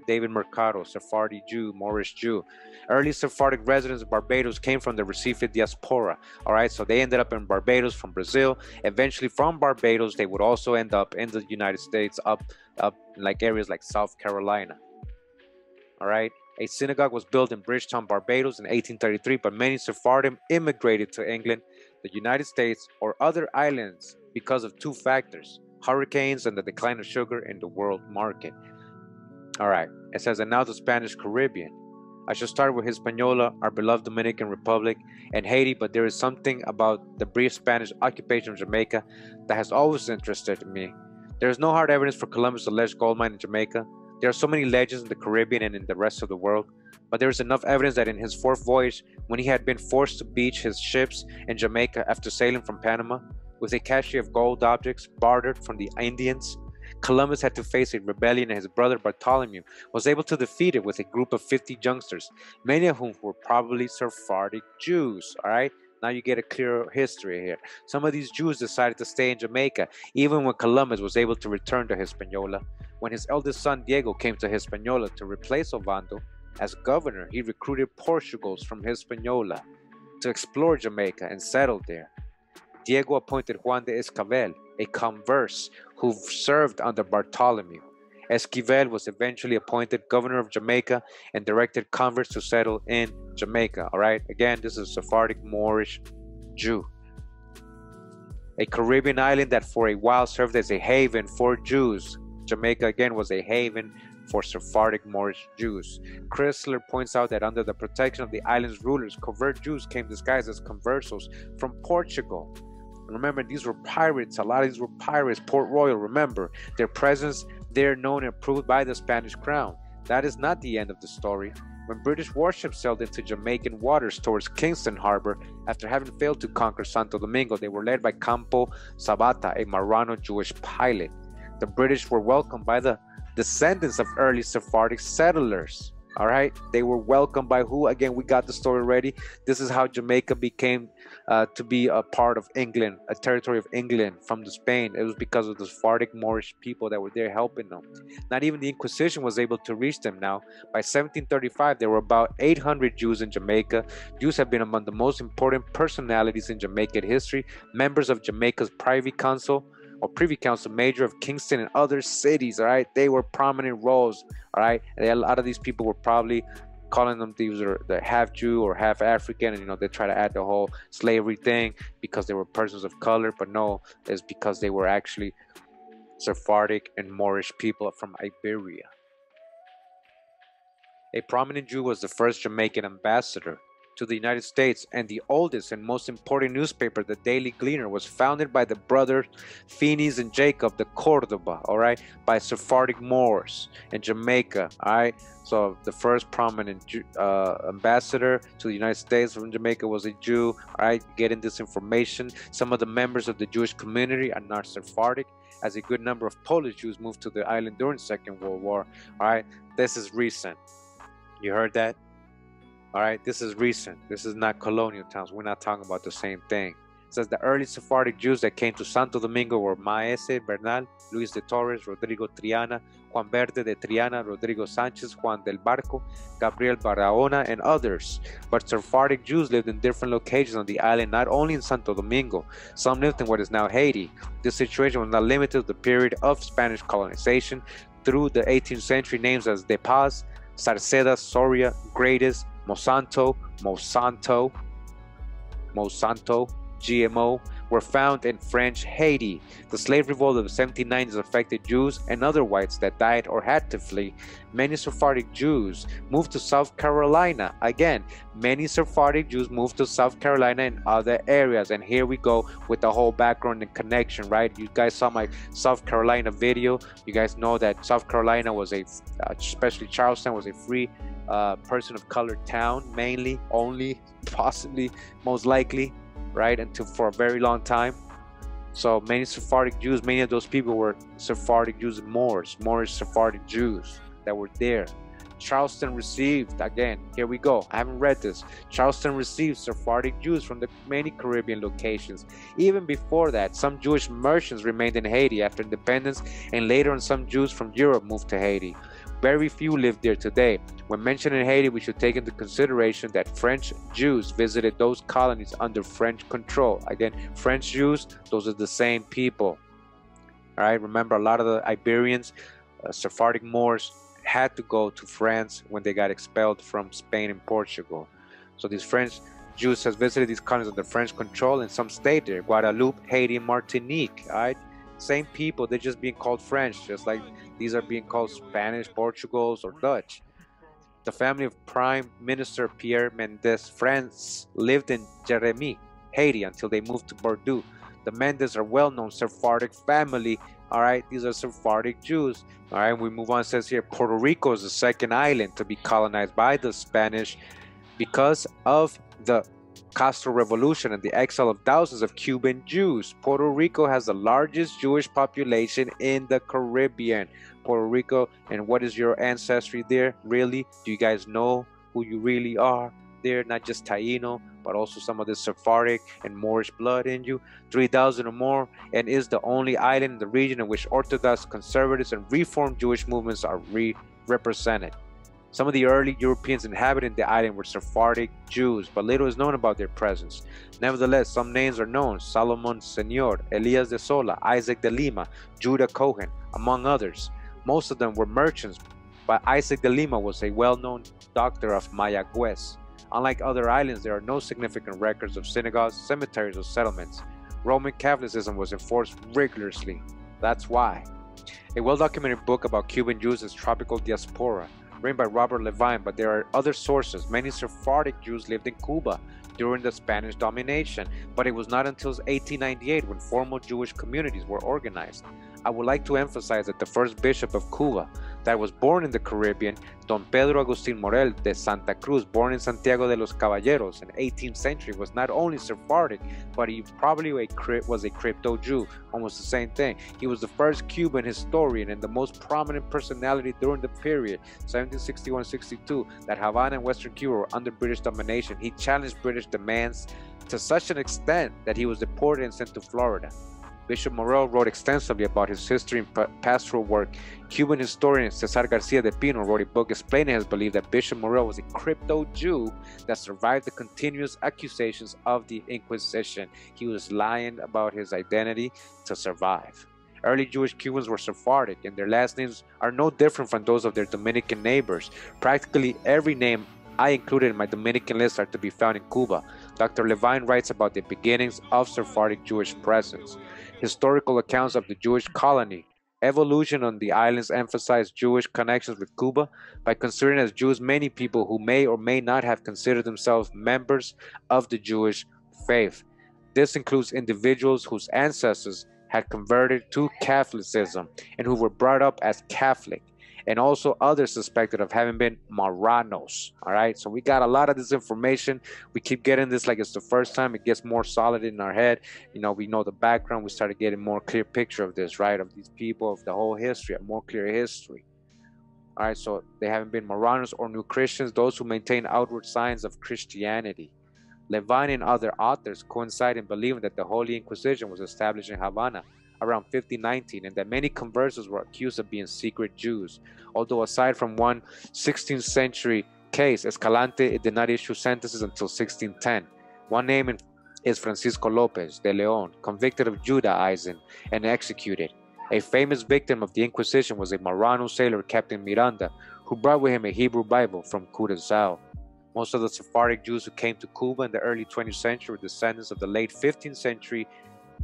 David Mercado, Sephardi Jew, Moorish Jew. Early Sephardic residents of Barbados came from the Recife diaspora. All right, so they ended up in Barbados from Brazil. Eventually, from Barbados, they would also end up in the United States, up in like areas like South Carolina. All right, a synagogue was built in Bridgetown, Barbados in 1833, but many Sephardim immigrated to England, the United States, or other islands because of 2 factors: hurricanes and the decline of sugar in the world market. All right, it says, and now the Spanish Caribbean. I shall start with Hispaniola, our beloved Dominican Republic, and Haiti, but there is something about the brief Spanish occupation of Jamaica that has always interested me. There is no hard evidence for Columbus' alleged gold mine in Jamaica. There are so many legends in the Caribbean and in the rest of the world, but there is enough evidence that in his 4th voyage, when he had been forced to beach his ships in Jamaica after sailing from Panama, with a cache of gold objects bartered from the Indians, Columbus had to face a rebellion, and his brother Bartholomew was able to defeat it with a group of 50 youngsters, many of whom were probably Sephardic Jews. All right, now you get a clear history here. Some of these Jews decided to stay in Jamaica, even when Columbus was able to return to Hispaniola. When his eldest son Diego came to Hispaniola to replace Ovando as governor, he recruited Portuguese from Hispaniola to explore Jamaica and settle there. Diego appointed Juan de Esquivel, a converse who served under Bartholomew. Esquivel was eventually appointed governor of Jamaica and directed converts to settle in Jamaica. All right, again, this is a Sephardic Moorish Jew. A Caribbean island that for a while served as a haven for Jews. Jamaica, again, was a haven for Sephardic Moorish Jews. Chrysler points out that under the protection of the island's rulers, covert Jews came disguised as conversos from Portugal. Remember, these were pirates. A lot of these were pirates. Port Royal, remember, their presence there known and approved by the Spanish crown. That is not the end of the story. When British warships sailed into Jamaican waters towards Kingston Harbor, after having failed to conquer Santo Domingo, they were led by Campo Sabata, a Marrano Jewish pilot. The British were welcomed by the descendants of early Sephardic settlers. All right, they were welcomed by who? Again, we got the story ready. This is how Jamaica became to be a part of England, a territory of England from the Spain. It was because of the Sephardic Moorish people that were there helping them. Not even the Inquisition was able to reach them now. By 1735, there were about 800 Jews in Jamaica. Jews have been among the most important personalities in Jamaican history, members of Jamaica's Privy Council, Major of Kingston and other cities. All right, they were prominent roles. All right, and a lot of these people were probably calling them these are the half Jew or half African, and they try to add the whole slavery thing because they were persons of color, but no, it's because they were actually Sephardic and Moorish people from Iberia. A prominent Jew was the first Jamaican ambassador to the United States, and the oldest and most important newspaper, the Daily Gleaner, was founded by the brothers Phineas and Jacob de Cordoba, all right, by Sephardic Moors in Jamaica, all right. So the first prominent ambassador to the United States from Jamaica was a Jew, all right. Getting this information, some of the members of the Jewish community are not Sephardic, as a good number of Polish Jews moved to the island during the Second World War, all right. This is recent. You heard that? All right, this is recent. This is not colonial times. We're not talking about the same thing. It says the early Sephardic Jews that came to Santo Domingo were Maese Bernal, Luis de Torres, Rodrigo Triana, Juan Verde de Triana, Rodrigo Sanchez, Juan del Barco, Gabriel Barahona, and others. But Sephardic Jews lived in different locations on the island, not only in Santo Domingo. Some lived in what is now Haiti. This situation was not limited to the period of Spanish colonization. Through the 18th century, names as De Paz, Sarceda, Soria, Gradus, Monsanto, GMO, were found in French Haiti. The slave revolt of the 1790s affected Jews and other whites that died or had to flee. Many Sephardic Jews moved to South Carolina. Again, many Sephardic Jews moved to South Carolina and other areas. And here we go with the whole background and connection, right? You guys saw my South Carolina video. You guys know that South Carolina was especially Charleston, was a free person of color town, mainly, only, possibly, most likely, right, until for a very long time. So many Sephardic Jews, many of those people were Sephardic Jews, Moorish Sephardic Jews that were there. Charleston received, again, here we go, I haven't read this. Charleston received Sephardic Jews from the many Caribbean locations. Even before that, some Jewish merchants remained in Haiti after independence, and later on some Jews from Europe moved to Haiti. Very few live there today. When mentioning Haiti, we should take into consideration that French Jews visited those colonies under French control. Again, French Jews, those are the same people. All right, remember a lot of the Iberians, Sephardic Moors, had to go to France when they got expelled from Spain and Portugal. So these French Jews has visited these colonies under French control, and some stayed there. Guadeloupe, Haiti, and Martinique. All right, same people, they're just being called French, just like these are being called Spanish, Portuguese, or Dutch. The family of Prime Minister Pierre Mendès France lived in Jérémie, Haiti, until they moved to Bordeaux. The Mendès are well-known Sephardic family. All right, these are Sephardic Jews. All right, we move on. It says here, Puerto Rico is the second island to be colonized by the Spanish because of the Castro Revolution and the exile of thousands of Cuban Jews. Puerto Rico has the largest Jewish population in the Caribbean. Puerto Rico, and what is your ancestry there? Really? Do you guys know who you really are there? Not just Taino, but also some of the Sephardic and Moorish blood in you. 3,000 or more, and is the only island in the region in which Orthodox, conservatives, and Reformed Jewish movements are represented. Some of the early Europeans inhabiting the island were Sephardic Jews, but little is known about their presence. Nevertheless, some names are known: Salomon Señor, Elias de Sola, Isaac de Lima, Judah Cohen, among others. Most of them were merchants, but Isaac de Lima was a well-known doctor of Mayagüez. Unlike other islands, there are no significant records of synagogues, cemeteries, or settlements. Roman Catholicism was enforced rigorously. That's why. A well-documented book about Cuban Jews is Tropical Diaspora, written by Robert Levine, but there are other sources. Many Sephardic Jews lived in Cuba during the Spanish domination, but it was not until 1898 when formal Jewish communities were organized. I would like to emphasize that the first bishop of Cuba that was born in the Caribbean, Don Pedro Agustín Morel de Santa Cruz, born in Santiago de los Caballeros in the 18th century, was not only Sephardic, but he probably was a crypto Jew, almost the same thing. He was the first Cuban historian and the most prominent personality during the period, 1761-62, that Havana and Western Cuba were under British domination. He challenged British demands to such an extent that he was deported and sent to Florida. Bishop Morel wrote extensively about his history and pastoral work. Cuban historian Cesar Garcia de Pino wrote a book explaining his belief that Bishop Morel was a crypto Jew that survived the continuous accusations of the Inquisition. He was lying about his identity to survive. Early Jewish Cubans were Sephardic, and their last names are no different from those of their Dominican neighbors. Practically every name I included in my Dominican list are to be found in Cuba. Dr. Levine writes about the beginnings of Sephardic Jewish presence. Historical accounts of the Jewish colony evolution on the islands emphasize Jewish connections with Cuba by considering as Jews many people who may or may not have considered themselves members of the Jewish faith. This includes individuals whose ancestors had converted to Catholicism and who were brought up as Catholic, and also others suspected of having been Marranos. All right, so we got a lot of this information. We keep getting this like it's the first time. It gets more solid in our head. You know, we know the background. We started getting more clear picture of this, right? Of these people, of the whole history, a more clear history. All right, so they haven't been Marranos or New Christians, those who maintain outward signs of Christianity. Levine and other authors coincide in believing that the Holy Inquisition was established in Havana around 1519, and that many conversos were accused of being secret Jews. Although aside from one 16th century case, Escalante did not issue sentences until 1610. One name is Francisco Lopez de Leon, convicted of Judaizing and executed. A famous victim of the Inquisition was a Marrano sailor, Captain Miranda, who brought with him a Hebrew Bible from Curaçao. Most of the Sephardic Jews who came to Cuba in the early 20th century were descendants of the late 15th century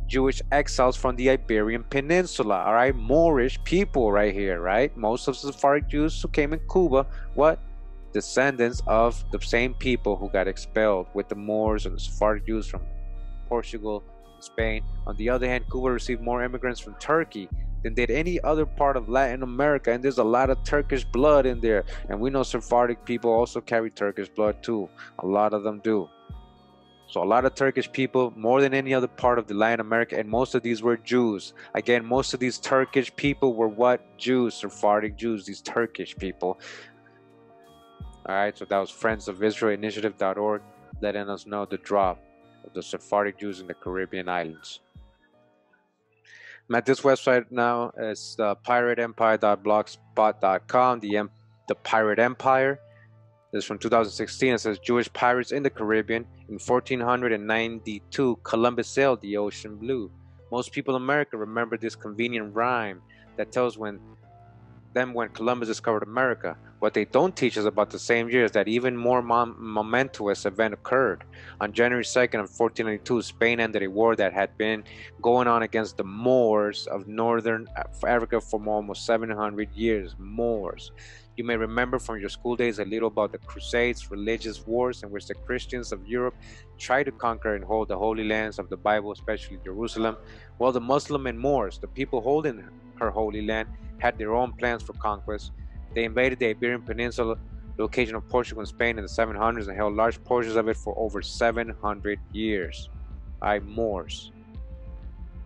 Jewish exiles from the Iberian Peninsula. All right, Moorish people right here, right? Most of the Sephardic Jews who came in Cuba, what? Descendants of the same people who got expelled with the Moors and the Sephardic Jews from Portugal, Spain. On the other hand, Cuba received more immigrants from Turkey than did any other part of Latin America, and there's a lot of Turkish blood in there. And we know Sephardic people also carry Turkish blood too. A lot of them do. So a lot of Turkish people, more than any other part of the Latin America, and most of these were Jews. Again, most of these Turkish people were what? Jews, Sephardic Jews, these Turkish people. All right, so that was Friends of Israel Initiative.org letting us know the drop of the Sephardic Jews in the Caribbean islands. I'm at this website now. It's pirateempire.blogspot.com. The Pirate Empire. This is from 2016. It says Jewish pirates in the Caribbean. In 1492, Columbus sailed the ocean blue. Most people in America remember this convenient rhyme that tells when Columbus discovered America. What they don't teach us about the same year is that even more momentous event occurred. On January 2nd of 1492, Spain ended a war that had been going on against the Moors of northern Africa for almost 700 years. Moors. You may remember from your school days a little about the Crusades, religious wars in which the Christians of Europe tried to conquer and hold the holy lands of the Bible, especially Jerusalem. While the Muslim and Moors, the people holding her holy land, had their own plans for conquest. They invaded the Iberian Peninsula, location of Portugal and Spain in the 700s, and held large portions of it for over 700 years. Moors.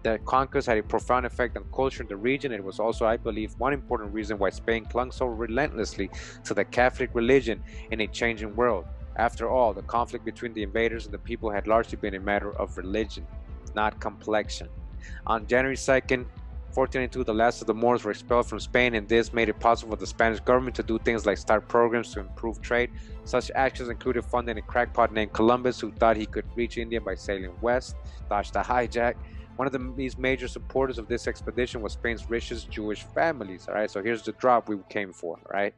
The conquest had a profound effect on culture in the region. It was also, I believe, one important reason why Spain clung so relentlessly to the Catholic religion in a changing world. After all, the conflict between the invaders and the people had largely been a matter of religion, not complexion. On January 2nd, 1492, the last of the Moors were expelled from Spain, and this made it possible for the Spanish government to do things like start programs to improve trade. Such actions included funding a crackpot named Columbus, who thought he could reach India by sailing west, dodged a hijack. One of these major supporters of this expedition was Spain's richest Jewish families. All right, so here's the drop we came for. All right,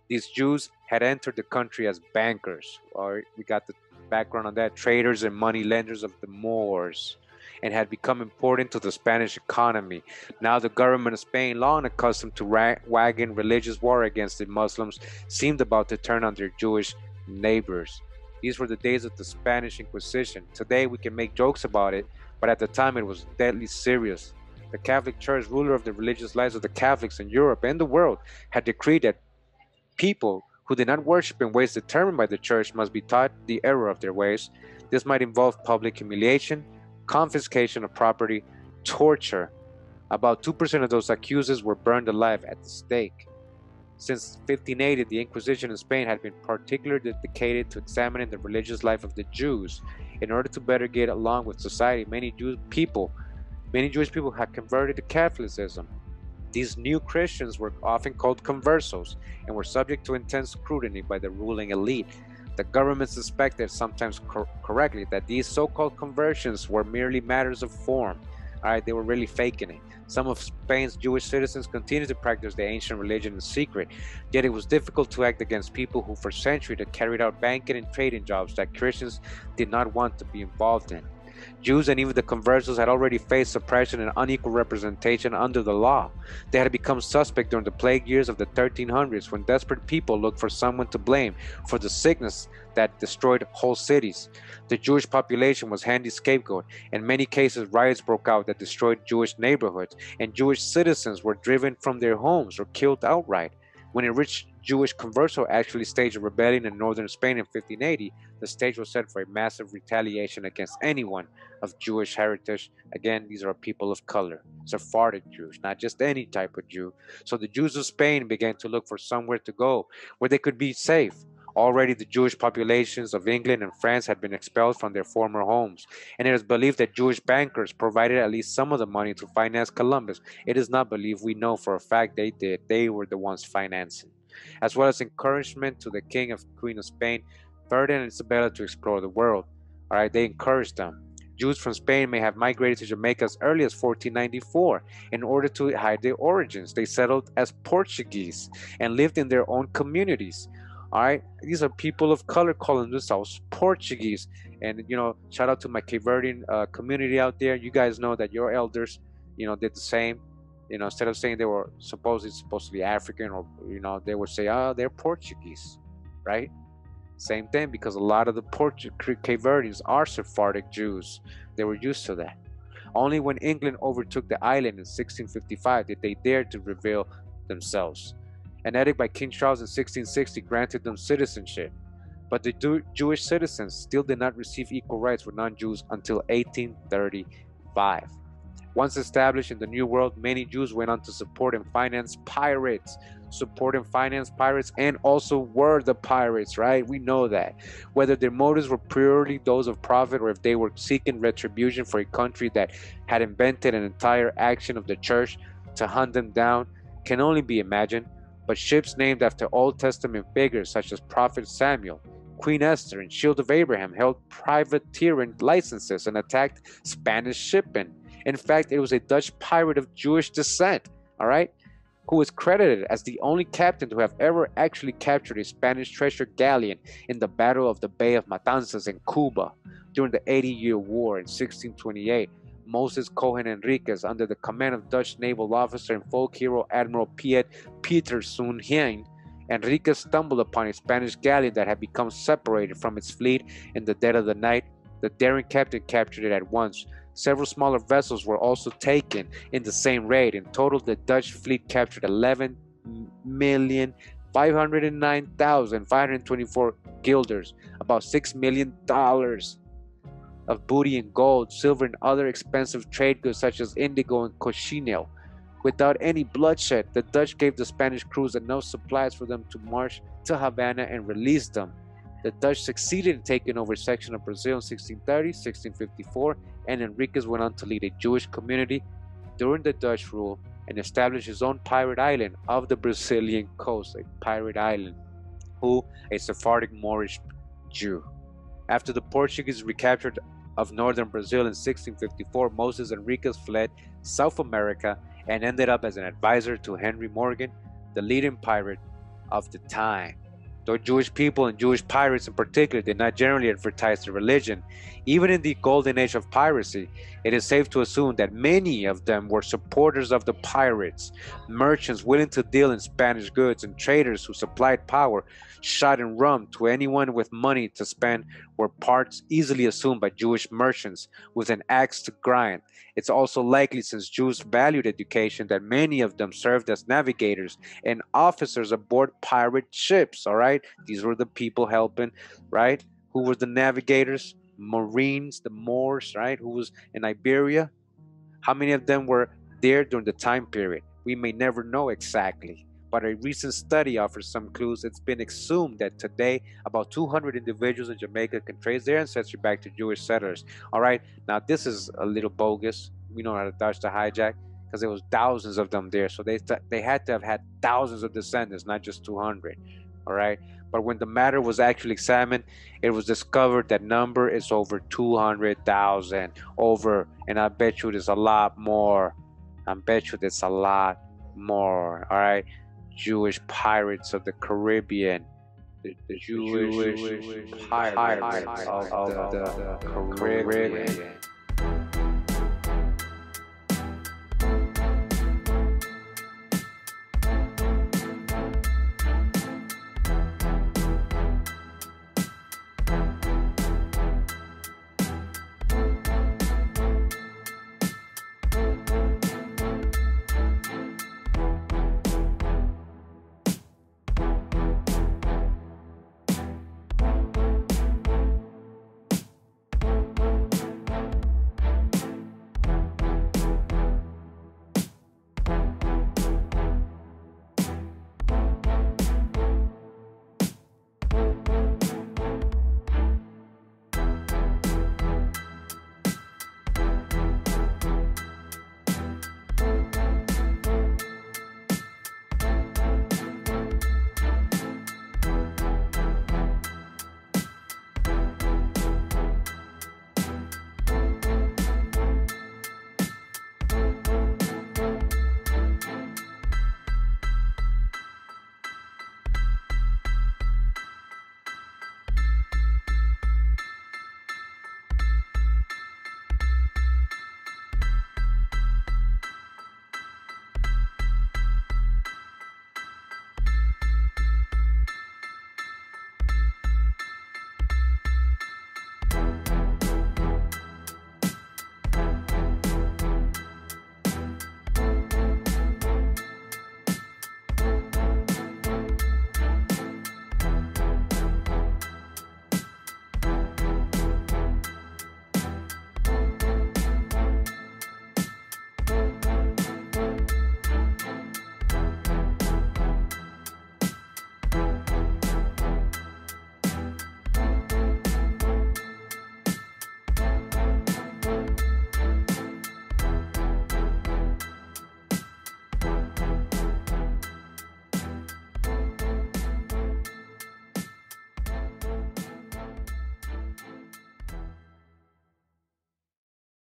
these Jews had entered the country as bankers. All right, we got the background on that: traders and money lenders of the Moors, and had become important to the Spanish economy. Now the government of Spain, long accustomed to waging religious war against the Muslims, seemed about to turn on their Jewish neighbors. These were the days of the Spanish Inquisition. Today we can make jokes about it, but at the time it was deadly serious. The Catholic Church, ruler of the religious lives of the Catholics in Europe and the world, had decreed that people who did not worship in ways determined by the Church must be taught the error of their ways. This might involve public humiliation, confiscation of property, torture. About 2% of those accused were burned alive at the stake. Since 1580, the Inquisition in Spain had been particularly dedicated to examining the religious life of the Jews. In order to better get along with society, many Jewish people had converted to Catholicism. These new Christians were often called conversos and were subject to intense scrutiny by the ruling elite. The government suspected, sometimes correctly, that these so-called conversions were merely matters of form. All right, they were really faking it. Some of Spain's Jewish citizens continued to practice the ancient religion in secret, yet it was difficult to act against people who for centuries had carried out banking and trading jobs that Christians did not want to be involved in. Jews and even the conversos had already faced suppression and unequal representation under the law. They had become suspect during the plague years of the 1300s, when desperate people looked for someone to blame for the sickness that destroyed whole cities. The Jewish population was handy scapegoat. In many cases, riots broke out that destroyed Jewish neighborhoods, and Jewish citizens were driven from their homes or killed outright. When a rich Jewish converso actually staged a rebellion in northern Spain in 1580, the stage was set for a massive retaliation against anyone of Jewish heritage. Again, these are people of color, Sephardic Jews, not just any type of Jew. So the Jews of Spain began to look for somewhere to go where they could be safe. Already the Jewish populations of England and France had been expelled from their former homes, and it is believed that Jewish bankers provided at least some of the money to finance Columbus. It is not believed, we know for a fact they did. They were the ones financing. As well as encouragement to the King and Queen of Spain, Ferdinand and Isabella, to explore the world. All right, they encouraged them. Jews from Spain may have migrated to Jamaica as early as 1494 in order to hide their origins. They settled as Portuguese and lived in their own communities. All right, these are people of color calling themselves Portuguese. And shout out to my Cape Verdean community out there. You guys know that your elders, did the same. Instead of saying they were supposed to be African, or they would say, oh, they're Portuguese, right? Same thing, because a lot of the Cape Verdeans are Sephardic Jews. They were used to that. Only when England overtook the island in 1655 did they dare to reveal themselves. An edict by King Charles in 1660 granted them citizenship, but the Jewish citizens still did not receive equal rights with non-Jews until 1835. Once established in the New World, many Jews went on to support and finance pirates. And also were the pirates, right? We know that. Whether their motives were purely those of profit, or if they were seeking retribution for a country that had invented an entire action of the church to hunt them down, can only be imagined. But ships named after Old Testament figures such as Prophet Samuel, Queen Esther, and Shield of Abraham held privateering licenses and attacked Spanish shipping. In fact, it was a Dutch pirate of Jewish descent, all right, who is credited as the only captain to have ever actually captured a Spanish treasure galleon in the Battle of the Bay of Matanzas in Cuba during the 80-Year War in 1628. Moses Cohen Enriquez, under the command of Dutch naval officer and folk hero Admiral Piet Pieter Sunheen, Enriquez stumbled upon a Spanish galleon that had become separated from its fleet in the dead of the night. The daring captain captured it at once. Several smaller vessels were also taken in the same raid. In total, the Dutch fleet captured 11,509,524 guilders, about $6 million of booty in gold, silver, and other expensive trade goods such as indigo and cochineal. Without any bloodshed, the Dutch gave the Spanish crews enough supplies for them to march to Havana and release them. The Dutch succeeded in taking over a section of Brazil in 1630, 1654, and Enriquez went on to lead a Jewish community during the Dutch rule and establish his own pirate island of the Brazilian coast, a pirate island, a Sephardic Moorish Jew. After the Portuguese recaptured of northern Brazil in 1654, Moses Enriquez fled South America and ended up as an advisor to Henry Morgan, the leading pirate of the time. Though Jewish people and Jewish pirates in particular did not generally advertise their religion, even in the golden age of piracy, it is safe to assume that many of them were supporters of the pirates, merchants willing to deal in Spanish goods, and traders who supplied power, shot, and rum to anyone with money to spend were parts easily assumed by Jewish merchants with an axe to grind. It's also likely, since Jews valued education, that many of them served as navigators and officers aboard pirate ships, all right? These were the people helping, right? Who were the navigators? Marines, the Moors, right? Who was in Iberia? How many of them were there during the time period? We may never know exactly, but a recent study offers some clues. It's been assumed that today about 200 individuals in Jamaica can trace their ancestry back to Jewish settlers. All right, now this is a little bogus. We know how to dodge the hijack, because there was thousands of them there. So they had to have had thousands of descendants, not just 200. All right, but when the matter was actually examined, it was discovered that number is over 200,000 over, and I bet you there's a lot more. I bet you there's a lot more. All right, Jewish pirates of the Caribbean, the Jewish pirates of the Caribbean.